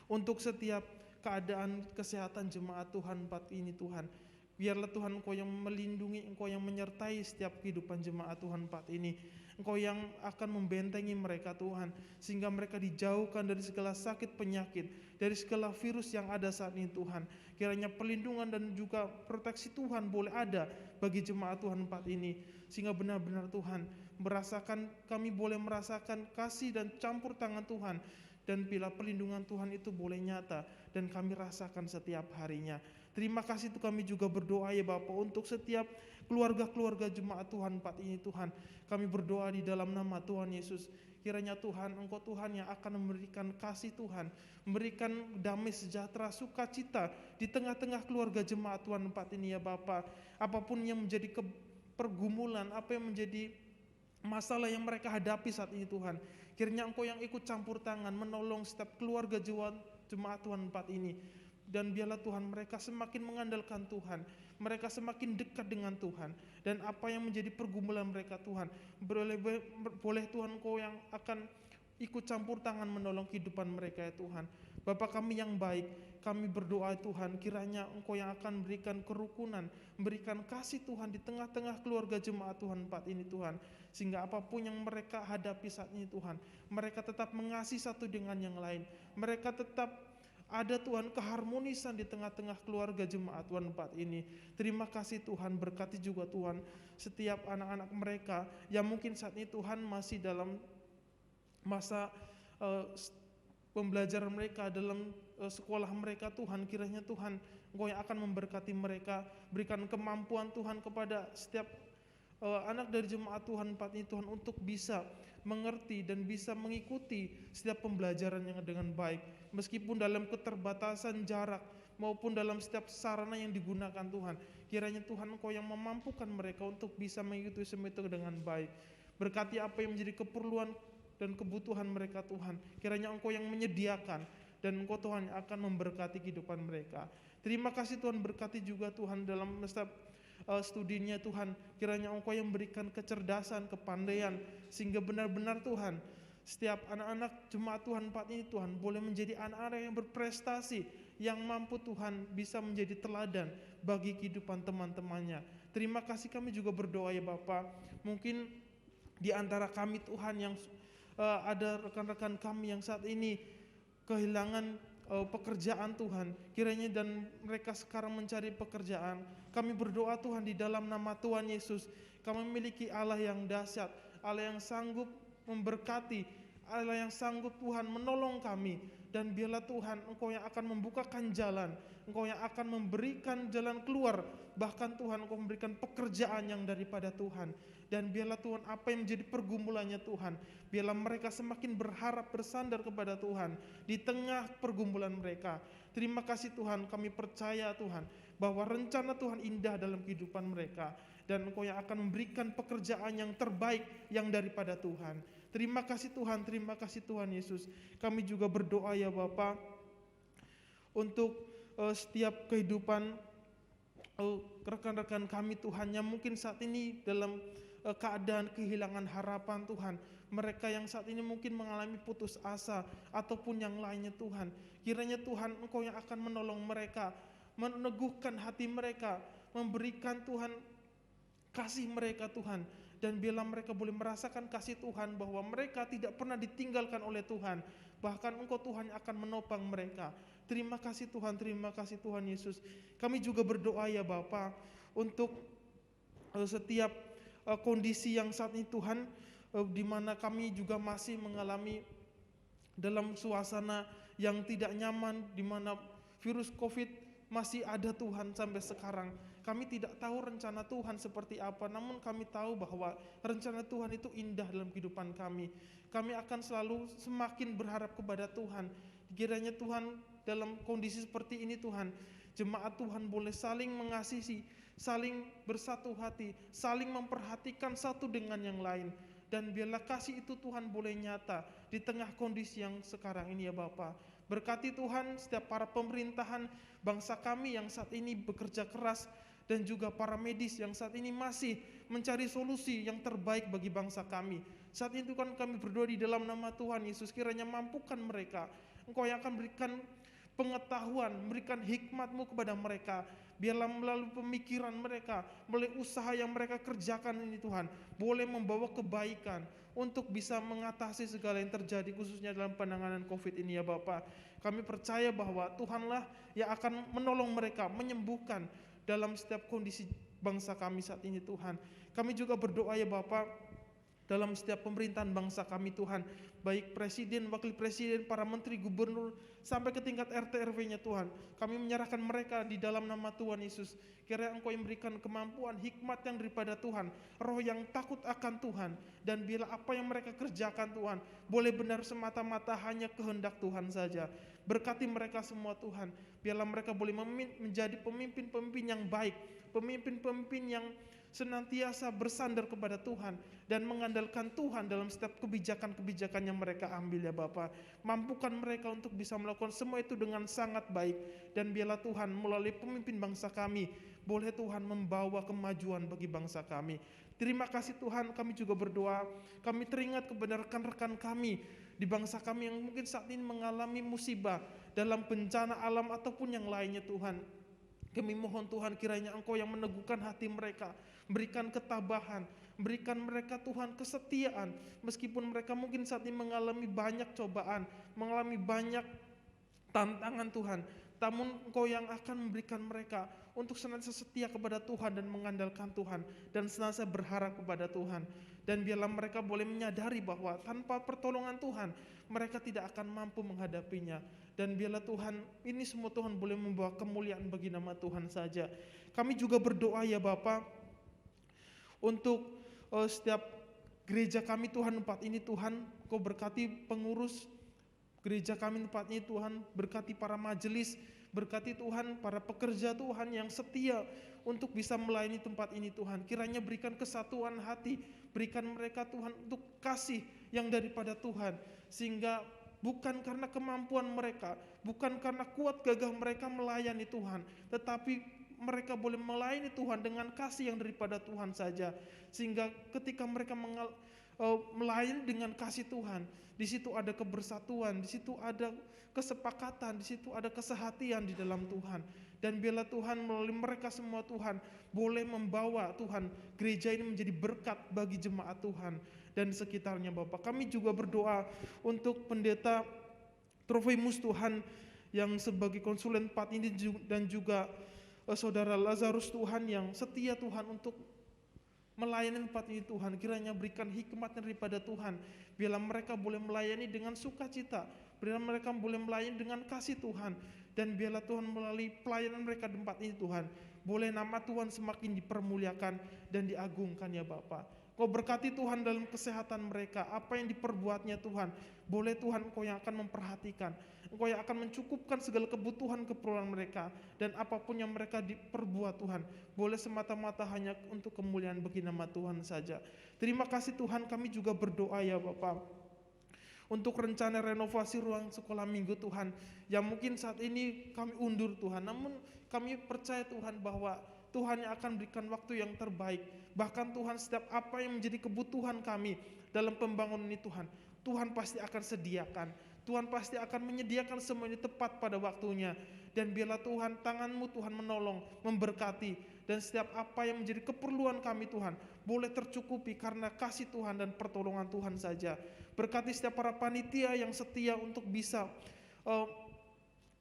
untuk setiap keadaan kesehatan jemaat Tuhan tempat ini Tuhan. Biarlah Tuhan Engkau yang melindungi, Engkau yang menyertai setiap kehidupan jemaat Tuhan tempat ini. Engkau yang akan membentengi mereka Tuhan, sehingga mereka dijauhkan dari segala sakit penyakit, dari segala virus yang ada saat ini Tuhan. Kiranya perlindungan dan juga proteksi Tuhan boleh ada bagi jemaat Tuhan tempat ini, sehingga benar-benar Tuhan kami boleh merasakan kasih dan campur tangan Tuhan, dan bila perlindungan Tuhan itu boleh nyata dan kami rasakan setiap harinya. Terima kasih, itu kami juga berdoa ya Bapa untuk setiap keluarga-keluarga jemaat Tuhan tempat ini Tuhan. Kami berdoa di dalam nama Tuhan Yesus. Kiranya Tuhan, Engkau Tuhan yang akan memberikan kasih Tuhan, memberikan damai sejahtera, sukacita di tengah-tengah keluarga jemaat Tuhan tempat ini ya Bapa. Apapun yang menjadi pergumulan, apa yang menjadi masalah yang mereka hadapi saat ini Tuhan, kiranya Engkau yang ikut campur tangan menolong setiap keluarga jemaat Tuhan tempat ini. Dan biarlah Tuhan mereka semakin mengandalkan Tuhan, mereka semakin dekat dengan Tuhan, dan apa yang menjadi pergumulan mereka Tuhan, boleh Tuhan Engkau yang akan ikut campur tangan menolong kehidupan mereka ya Tuhan. Bapa kami yang baik, kami berdoa Tuhan, kiranya Engkau yang akan memberikan kerukunan, memberikan kasih Tuhan di tengah-tengah keluarga jemaat Tuhan tempat ini Tuhan, sehingga apapun yang mereka hadapi saat ini Tuhan, mereka tetap mengasihi satu dengan yang lain, mereka tetap ada Tuhan keharmonisan di tengah-tengah keluarga jemaat Tuhan tempat ini. Terima kasih Tuhan, berkati juga Tuhan setiap anak-anak mereka yang mungkin saat ini Tuhan masih dalam masa pembelajaran mereka, dalam sekolah mereka Tuhan. Kiranya Tuhan Engkau yang akan memberkati mereka, berikan kemampuan Tuhan kepada setiap anak dari jemaat Tuhan tempat ini Tuhan, untuk bisa mengerti dan bisa mengikuti setiap pembelajaran yang dengan baik, meskipun dalam keterbatasan jarak maupun dalam setiap sarana yang digunakan Tuhan. Kiranya Tuhan Engkau yang memampukan mereka untuk bisa mengikuti semua itu dengan baik. Berkati apa yang menjadi keperluan dan kebutuhan mereka Tuhan, kiranya Engkau yang menyediakan, dan Engkau Tuhan yang akan memberkati kehidupan mereka. Terima kasih Tuhan, berkati juga Tuhan dalam setiap studinya Tuhan, kiranya Engkau yang berikan kecerdasan, kepandaian, sehingga benar-benar Tuhan setiap anak-anak jemaat Tuhan tempat ini Tuhan boleh menjadi anak-anak yang berprestasi, yang mampu Tuhan bisa menjadi teladan bagi kehidupan teman-temannya. Terima kasih, kami juga berdoa ya Bapa, mungkin di antara kami Tuhan yang ada rekan-rekan kami yang saat ini kehilangan pekerjaan Tuhan, kiranya dan mereka sekarang mencari pekerjaan. Kami berdoa Tuhan di dalam nama Tuhan Yesus, kami memiliki Allah yang dahsyat, Allah yang sanggup memberkati, Allah yang sanggup Tuhan menolong kami. Dan biarlah Tuhan Engkau yang akan membukakan jalan, Engkau yang akan memberikan jalan keluar, bahkan Tuhan Engkau memberikan pekerjaan yang daripada Tuhan. Dan biarlah Tuhan apa yang menjadi pergumulannya Tuhan, biarlah mereka semakin berharap bersandar kepada Tuhan di tengah pergumulan mereka. Terima kasih Tuhan, kami percaya Tuhan bahwa rencana Tuhan indah dalam kehidupan mereka, dan Engkau yang akan memberikan pekerjaan yang terbaik yang daripada Tuhan. Terima kasih Tuhan, terima kasih Tuhan Yesus. Kami juga berdoa ya Bapa untuk setiap kehidupan rekan-rekan kami Tuhan yang mungkin saat ini dalam keadaan kehilangan harapan Tuhan, mereka yang saat ini mungkin mengalami putus asa ataupun yang lainnya Tuhan. Kiranya Tuhan Engkau yang akan menolong mereka, meneguhkan hati mereka, memberikan Tuhan kasih mereka Tuhan, dan biarlah mereka boleh merasakan kasih Tuhan, bahwa mereka tidak pernah ditinggalkan oleh Tuhan, bahkan Engkau Tuhan yang akan menopang mereka. Terima kasih Tuhan, terima kasih Tuhan Yesus. Kami juga berdoa ya Bapa untuk setiap kondisi yang saat ini Tuhan, di mana kami juga masih mengalami dalam suasana yang tidak nyaman, di mana virus COVID masih ada Tuhan sampai sekarang. Kami tidak tahu rencana Tuhan seperti apa, namun kami tahu bahwa rencana Tuhan itu indah dalam kehidupan kami. Kami akan selalu semakin berharap kepada Tuhan. Kiranya Tuhan dalam kondisi seperti ini Tuhan, jemaat Tuhan boleh saling mengasihi, saling bersatu hati, saling memperhatikan satu dengan yang lain. Dan biarlah kasih itu Tuhan boleh nyata di tengah kondisi yang sekarang ini ya Bapa. Berkati Tuhan setiap para pemerintahan bangsa kami yang saat ini bekerja keras, dan juga para medis yang saat ini masih mencari solusi yang terbaik bagi bangsa kami. Saat itu kan kami berdoa di dalam nama Tuhan Yesus, kiranya mampukan mereka. Engkau yang akan berikan pengetahuan, memberikan hikmat-Mu kepada mereka. Biarlah melalui pemikiran mereka, melalui usaha yang mereka kerjakan ini Tuhan, boleh membawa kebaikan untuk bisa mengatasi segala yang terjadi, khususnya dalam penanganan COVID ini ya Bapa. Kami percaya bahwa Tuhanlah yang akan menolong mereka, menyembuhkan dalam setiap kondisi bangsa kami saat ini Tuhan. Kami juga berdoa ya Bapa, dalam setiap pemerintahan bangsa kami Tuhan, baik presiden, wakil presiden, para menteri, gubernur, sampai ke tingkat RT RW-nya Tuhan. Kami menyerahkan mereka di dalam nama Tuhan Yesus. Kiranya Engkau yang memberikan kemampuan, hikmat yang daripada Tuhan, roh yang takut akan Tuhan, dan bila apa yang mereka kerjakan Tuhan, boleh benar semata-mata hanya kehendak Tuhan saja. Berkati mereka semua Tuhan, biarlah mereka boleh menjadi pemimpin-pemimpin yang baik, pemimpin-pemimpin yang senantiasa bersandar kepada Tuhan dan mengandalkan Tuhan dalam setiap kebijakan-kebijakan yang mereka ambil ya Bapa. Mampukan mereka untuk bisa melakukan semua itu dengan sangat baik, dan biarlah Tuhan melalui pemimpin bangsa kami boleh Tuhan membawa kemajuan bagi bangsa kami. Terima kasih Tuhan. Kami juga berdoa, kami teringat kepada rekan-rekan kami di bangsa kami yang mungkin saat ini mengalami musibah dalam bencana alam ataupun yang lainnya Tuhan. Kami mohon Tuhan, kiranya Engkau yang meneguhkan hati mereka, berikan ketabahan, berikan mereka Tuhan kesetiaan, meskipun mereka mungkin saat ini mengalami banyak cobaan, mengalami banyak tantangan Tuhan, namun Engkau yang akan memberikan mereka untuk senantiasa setia kepada Tuhan dan mengandalkan Tuhan, dan senantiasa berharap kepada Tuhan. Dan biarlah mereka boleh menyadari bahwa tanpa pertolongan Tuhan, mereka tidak akan mampu menghadapinya. Dan biarlah Tuhan, ini semua Tuhan boleh membawa kemuliaan bagi nama Tuhan saja. Kami juga berdoa ya Bapa, untuk setiap gereja kami Tuhan tempat ini Tuhan, Kau berkati pengurus gereja kami tempat ini Tuhan, berkati para majelis, berkati Tuhan para pekerja Tuhan yang setia untuk bisa melayani tempat ini Tuhan. Kiranya berikan kesatuan hati, berikan mereka Tuhan untuk kasih yang daripada Tuhan, sehingga bukan karena kemampuan mereka, bukan karena kuat gagah mereka melayani Tuhan, tetapi mereka boleh melayani Tuhan dengan kasih yang daripada Tuhan saja. Sehingga ketika mereka melayani dengan kasih Tuhan, di situ ada kebersatuan, di situ ada kesepakatan, di situ ada kesehatian di dalam Tuhan. Dan biarlah Tuhan melalui mereka semua Tuhan boleh membawa Tuhan gereja ini menjadi berkat bagi jemaat Tuhan dan sekitarnya Bapak. Kami juga berdoa untuk pendeta Trofimus Tuhan yang sebagai konsulen 4 ini, dan juga saudara Lazarus Tuhan yang setia Tuhan untuk melayani tempat ini Tuhan. Kiranya berikan hikmat daripada Tuhan, biarlah mereka boleh melayani dengan sukacita, biarlah mereka boleh melayani dengan kasih Tuhan, dan biarlah Tuhan melalui pelayanan mereka di tempat ini Tuhan, boleh nama Tuhan semakin dipermuliakan dan diagungkan ya Bapa. Kau berkati Tuhan dalam kesehatan mereka, apa yang diperbuatnya Tuhan, boleh Tuhan Kau yang akan memperhatikan, Engkau yang akan mencukupkan segala kebutuhan keperluan mereka, dan apapun yang mereka diperbuat Tuhan, boleh semata-mata hanya untuk kemuliaan bagi nama Tuhan saja. Terima kasih Tuhan. Kami juga berdoa ya Bapak, untuk rencana renovasi ruang sekolah minggu Tuhan, yang mungkin saat ini kami undur Tuhan, namun kami percaya Tuhan bahwa Tuhan yang akan berikan waktu yang terbaik. Bahkan Tuhan, setiap apa yang menjadi kebutuhan kami dalam pembangunan ini Tuhan, Tuhan pasti akan sediakan. Tuhan pasti akan menyediakan semua ini tepat pada waktunya. Dan biarlah Tuhan, tangan-Mu Tuhan menolong, memberkati, dan setiap apa yang menjadi keperluan kami Tuhan boleh tercukupi karena kasih Tuhan dan pertolongan Tuhan saja. Berkati setiap para panitia yang setia untuk bisa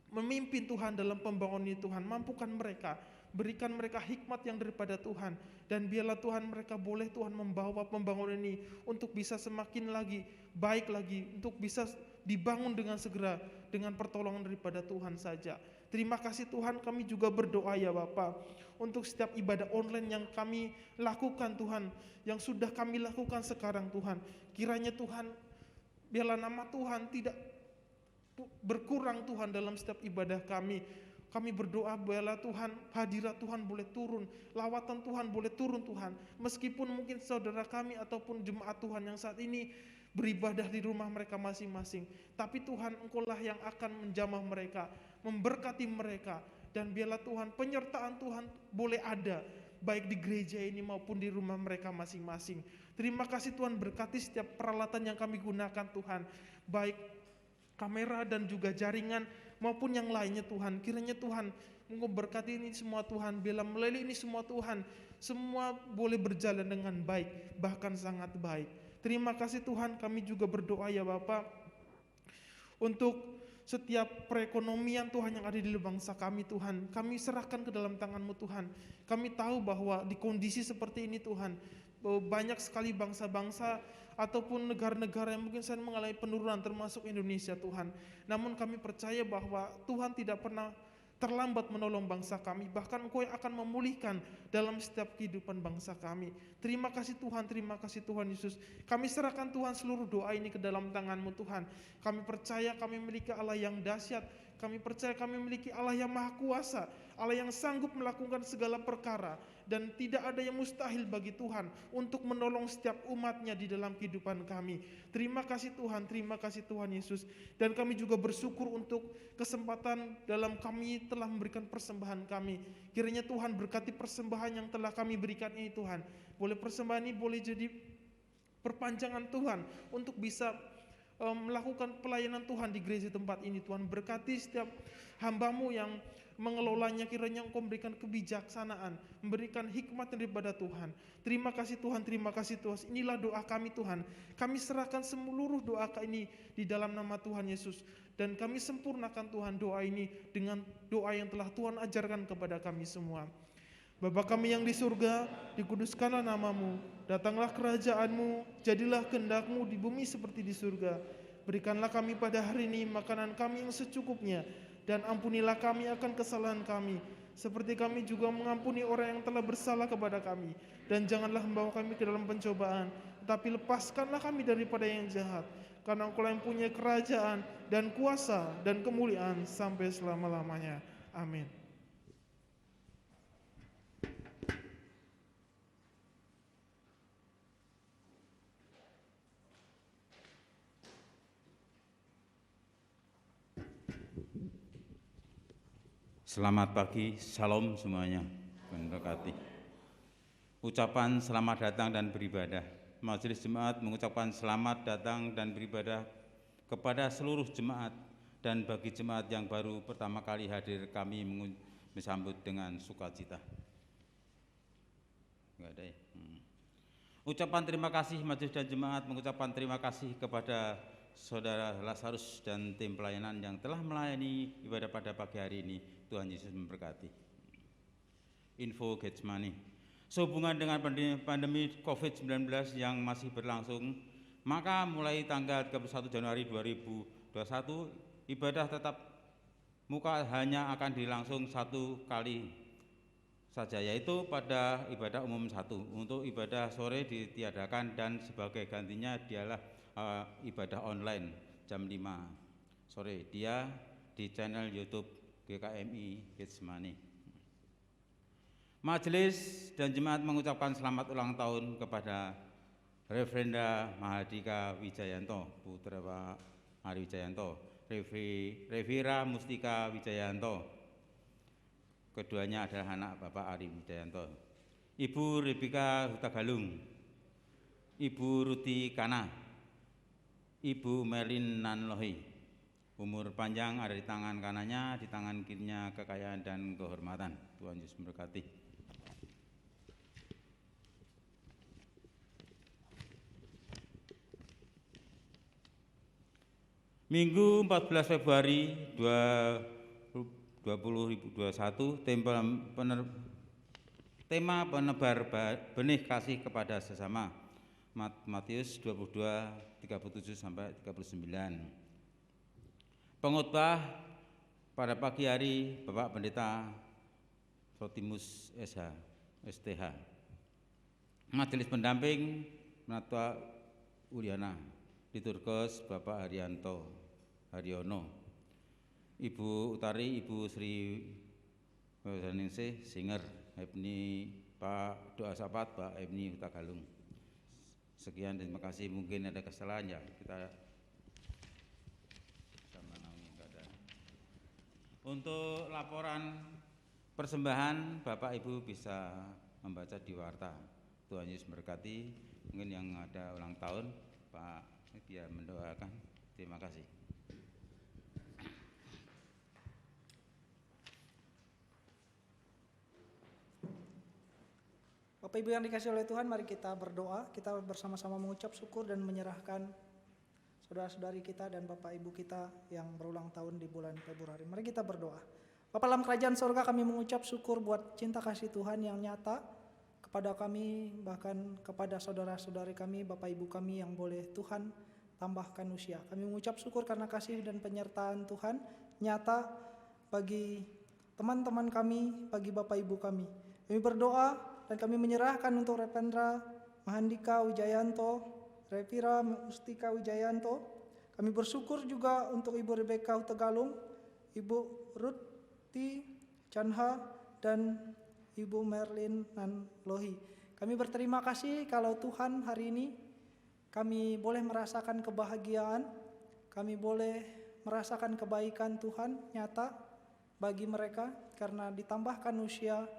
memimpin Tuhan dalam pembangunan ini Tuhan. Mampukan mereka, berikan mereka hikmat yang daripada Tuhan, dan biarlah Tuhan mereka boleh Tuhan membawa pembangunan ini untuk bisa semakin lagi baik lagi, untuk bisa dibangun dengan segera dengan pertolongan daripada Tuhan saja. Terima kasih Tuhan, kami juga berdoa ya Bapa, untuk setiap ibadah online yang kami lakukan Tuhan, yang sudah kami lakukan sekarang Tuhan. Kiranya Tuhan, biarlah nama Tuhan tidak berkurang Tuhan dalam setiap ibadah kami. Kami berdoa biarlah Tuhan, hadirat Tuhan boleh turun, lawatan Tuhan boleh turun Tuhan. Meskipun mungkin saudara kami ataupun jemaat Tuhan yang saat ini beribadah di rumah mereka masing-masing, tapi Tuhan Engkaulah yang akan menjamah mereka, memberkati mereka. Dan biarlah Tuhan, penyertaan Tuhan boleh ada, baik di gereja ini maupun di rumah mereka masing-masing. Terima kasih Tuhan, berkati setiap peralatan yang kami gunakan Tuhan, baik kamera dan juga jaringan maupun yang lainnya Tuhan. Kiranya Tuhan Engkau berkati ini semua Tuhan, bila melalui ini semua Tuhan, semua boleh berjalan dengan baik, bahkan sangat baik. Terima kasih Tuhan, kami juga berdoa ya Bapa, untuk setiap perekonomian Tuhan yang ada di bangsa kami Tuhan, kami serahkan ke dalam tangan-Mu Tuhan. Kami tahu bahwa di kondisi seperti ini Tuhan, banyak sekali bangsa-bangsa ataupun negara-negara yang mungkin sedang mengalami penurunan, termasuk Indonesia Tuhan. Namun kami percaya bahwa Tuhan tidak pernah terlambat menolong bangsa kami, bahkan Engkau yang akan memulihkan dalam setiap kehidupan bangsa kami. Terima kasih Tuhan Yesus. Kami serahkan Tuhan seluruh doa ini ke dalam tangan-Mu Tuhan. Kami percaya kami memiliki Allah yang dahsyat, kami percaya kami memiliki Allah yang maha kuasa, Allah yang sanggup melakukan segala perkara, dan tidak ada yang mustahil bagi Tuhan untuk menolong setiap umat-Nya di dalam kehidupan kami. Terima kasih Tuhan Yesus. Dan kami juga bersyukur untuk kesempatan dalam kami telah memberikan persembahan kami. Kiranya Tuhan berkati persembahan yang telah kami berikan ini Tuhan. Boleh persembahan ini boleh jadi perpanjangan Tuhan untuk bisa melakukan pelayanan Tuhan di gereja tempat ini Tuhan. Berkati setiap hamba-Mu yang mengelolanya, kiranya Engkau memberikan kebijaksanaan, memberikan hikmat daripada Tuhan. Terima kasih Tuhan. Inilah doa kami Tuhan. Kami serahkan seluruh doa ini di dalam nama Tuhan Yesus. Dan kami sempurnakan Tuhan doa ini dengan doa yang telah Tuhan ajarkan kepada kami semua. Bapa kami yang di surga, dikuduskanlah nama-Mu, datanglah kerajaan-Mu, jadilah kehendak-Mu di bumi seperti di surga. Berikanlah kami pada hari ini makanan kami yang secukupnya, dan ampunilah kami akan kesalahan kami, seperti kami juga mengampuni orang yang telah bersalah kepada kami. Dan janganlah membawa kami ke dalam pencobaan, tetapi lepaskanlah kami daripada yang jahat. Karena Engkau yang punya kerajaan dan kuasa dan kemuliaan sampai selama-lamanya. Amin. Selamat pagi, salam semuanya, berkati. Ucapan selamat datang dan beribadah. Majelis Jemaat mengucapkan selamat datang dan beribadah kepada seluruh jemaat, dan bagi jemaat yang baru pertama kali hadir, kami menyambut dengan sukacita. Enggak ada ya? Ucapan terima kasih majelis dan jemaat mengucapkan terima kasih kepada Saudara Lazarus dan tim pelayanan yang telah melayani ibadah pada pagi hari ini. Tuhan Yesus memberkati. Info Getsemani. Sehubungan dengan pandemi COVID-19 yang masih berlangsung, maka mulai tanggal 31 Januari 2021, ibadah tetap muka hanya akan dilangsung satu kali saja, yaitu pada ibadah umum 1. Untuk ibadah sore ditiadakan dan sebagai gantinya dialah ibadah online jam 5 sore. Dia di channel YouTube GKMI Getsemani. Majelis dan jemaat mengucapkan selamat ulang tahun kepada Reverenda Mahardika Wijayanto, putra Pak Ari Wijayanto, Revira Mustika Wijayanto. Keduanya adalah anak Bapak Ari Wijayanto. Ibu Rebika Hutagalung, Ibu Ruti Kana, Ibu Merlin Nanlohi. Umur panjang ada di tangan kanannya, di tangan kirinya kekayaan dan kehormatan. Tuhan Yesus memberkati. Minggu 14 Februari 2021, tema penebar benih kasih kepada sesama. Matius 22:37 sampai 39. Pengkhotbah Pada pagi hari Bapak Pendeta Sotimus STH, Majelis Pendamping Penatua Uliana, Liturgos Bapak Haryono, Ibu Utari, Ibu Sri Wasaningsih Singer, Ebni Pak Doa Sapat, Pak Ebni Hutagalung. Sekian, terima kasih. Mungkin ada kesalahan ya, kita sama naungi keadaan. Untuk laporan persembahan Bapak Ibu bisa membaca di warta. Tuhan Yesus memberkati. Mungkin yang ada ulang tahun Pak biar mendoakan. Terima kasih. Bapak Ibu yang dikasihi oleh Tuhan, mari kita berdoa. Kita bersama-sama mengucap syukur dan menyerahkan saudara-saudari kita dan Bapak Ibu kita yang berulang tahun di bulan Februari. Mari kita berdoa. Bapa dalam kerajaan surga, kami mengucap syukur buat cinta kasih Tuhan yang nyata kepada kami, bahkan kepada saudara-saudari kami, Bapak Ibu kami yang boleh Tuhan tambahkan usia. Kami mengucap syukur karena kasih dan penyertaan Tuhan nyata bagi teman-teman kami, bagi Bapak Ibu kami. Kami berdoa dan kami menyerahkan untuk Rependra Mahandika Wijayanto, Revira Mustika Wijayanto. Kami bersyukur juga untuk Ibu Rebeka Hutegalung, Ibu Ruti Chanha, dan Ibu Merlin Nanlohi. Kami berterima kasih kalau Tuhan hari ini kami boleh merasakan kebahagiaan, kami boleh merasakan kebaikan Tuhan nyata bagi mereka karena ditambahkan usia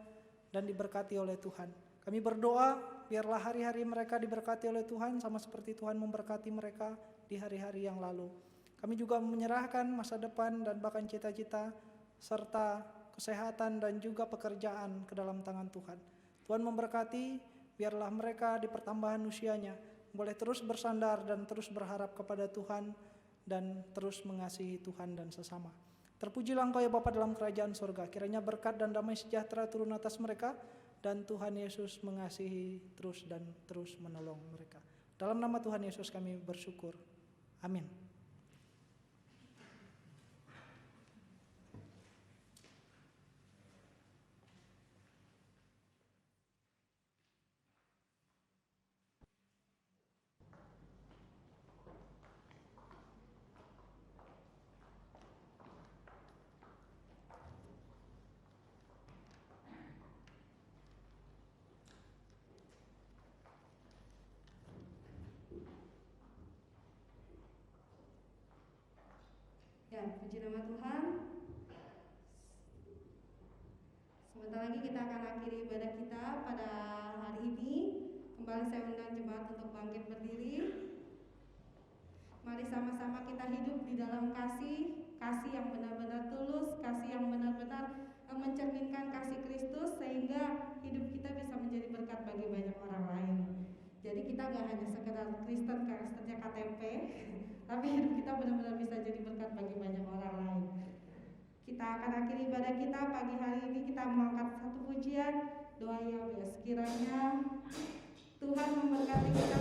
dan diberkati oleh Tuhan. Kami berdoa biarlah hari-hari mereka diberkati oleh Tuhan sama seperti Tuhan memberkati mereka di hari-hari yang lalu. Kami juga menyerahkan masa depan dan bahkan cita-cita serta kesehatan dan juga pekerjaan ke dalam tangan Tuhan. Tuhan memberkati, biarlah mereka di pertambahan usianya boleh terus bersandar dan terus berharap kepada Tuhan dan terus mengasihi Tuhan dan sesama. Terpujilah Engkau ya Bapa dalam kerajaan surga. Kiranya berkat dan damai sejahtera turun atas mereka dan Tuhan Yesus mengasihi terus dan terus menolong mereka. Dalam nama Tuhan Yesus kami bersyukur. Amin. Ya, puji nama Tuhan. Sebentar lagi kita akan akhiri ibadah kita pada hari ini. Kembali saya undang jemaat untuk bangkit berdiri. Mari sama-sama kita hidup di dalam kasih yang benar-benar tulus, kasih yang benar-benar mencerminkan kasih Kristus sehingga hidup kita bisa menjadi berkat bagi banyak orang lain. Jadi kita gak hanya sekedar Kristen karakternya KTP, tapi hidup kita benar-benar bisa jadi berkat bagi banyak orang lain. Kita akan akhiri ibadah kita pagi hari ini. Kita mengangkat satu pujian, doa yang biasa. Kiranya Tuhan memberkati kita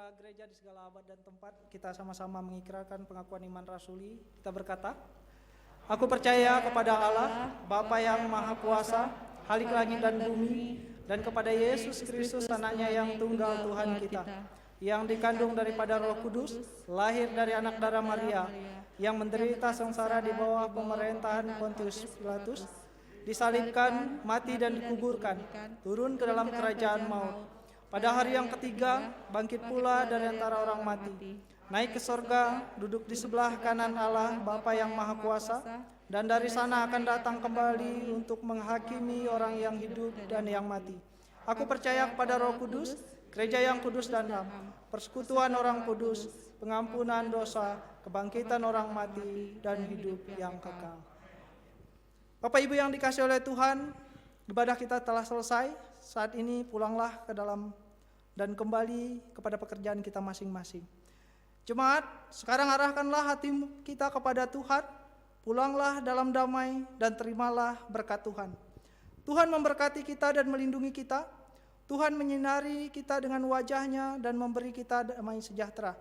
segala gereja di segala abad dan tempat, kita sama-sama mengikrarkan pengakuan iman rasuli. Kita berkata, aku percaya kepada Allah, Bapa yang Maha Kuasa, Khalik langit dan bumi, dan kepada Yesus Kristus anaknya yang tunggal Tuhan kita, yang dikandung daripada Roh Kudus, lahir dari anak darah Maria, yang menderita sengsara di bawah pemerintahan Pontius Pilatus, disalibkan, mati dan dikuburkan, turun ke dalam kerajaan maut. Pada hari yang ketiga, bangkit pula dari antara orang mati, naik ke sorga, duduk di sebelah kanan Allah Bapa yang Maha Kuasa, dan dari sana akan datang kembali untuk menghakimi orang yang hidup dan yang mati. Aku percaya kepada Roh Kudus, gereja yang kudus dan am, persekutuan orang kudus, pengampunan dosa, kebangkitan orang mati, dan hidup yang kekal. Bapak Ibu yang dikasihi oleh Tuhan, ibadah kita telah selesai. Saat ini pulanglah ke dalam dan kembali kepada pekerjaan kita masing-masing. Jemaat, sekarang arahkanlah hati kita kepada Tuhan, pulanglah dalam damai dan terimalah berkat Tuhan. Tuhan memberkati kita dan melindungi kita. Tuhan menyinari kita dengan wajah-Nya dan memberi kita damai sejahtera.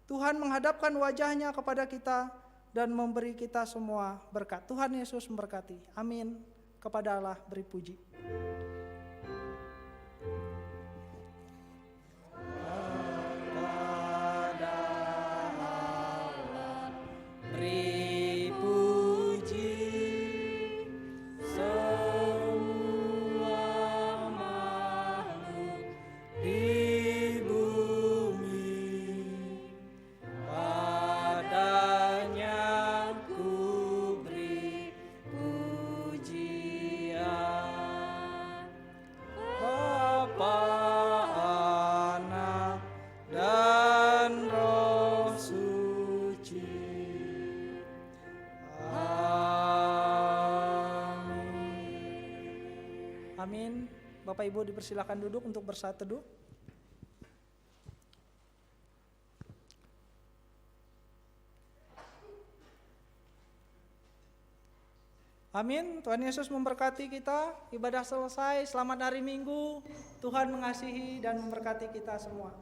Tuhan menghadapkan wajah-Nya kepada kita dan memberi kita semua berkat. Tuhan Yesus memberkati. Amin. Kepada Allah beri puji. Amin. Bapak Ibu dipersilakan duduk untuk bersaat teduh. Amin. Tuhan Yesus memberkati kita. Ibadah selesai. Selamat hari Minggu. Tuhan mengasihi dan memberkati kita semua.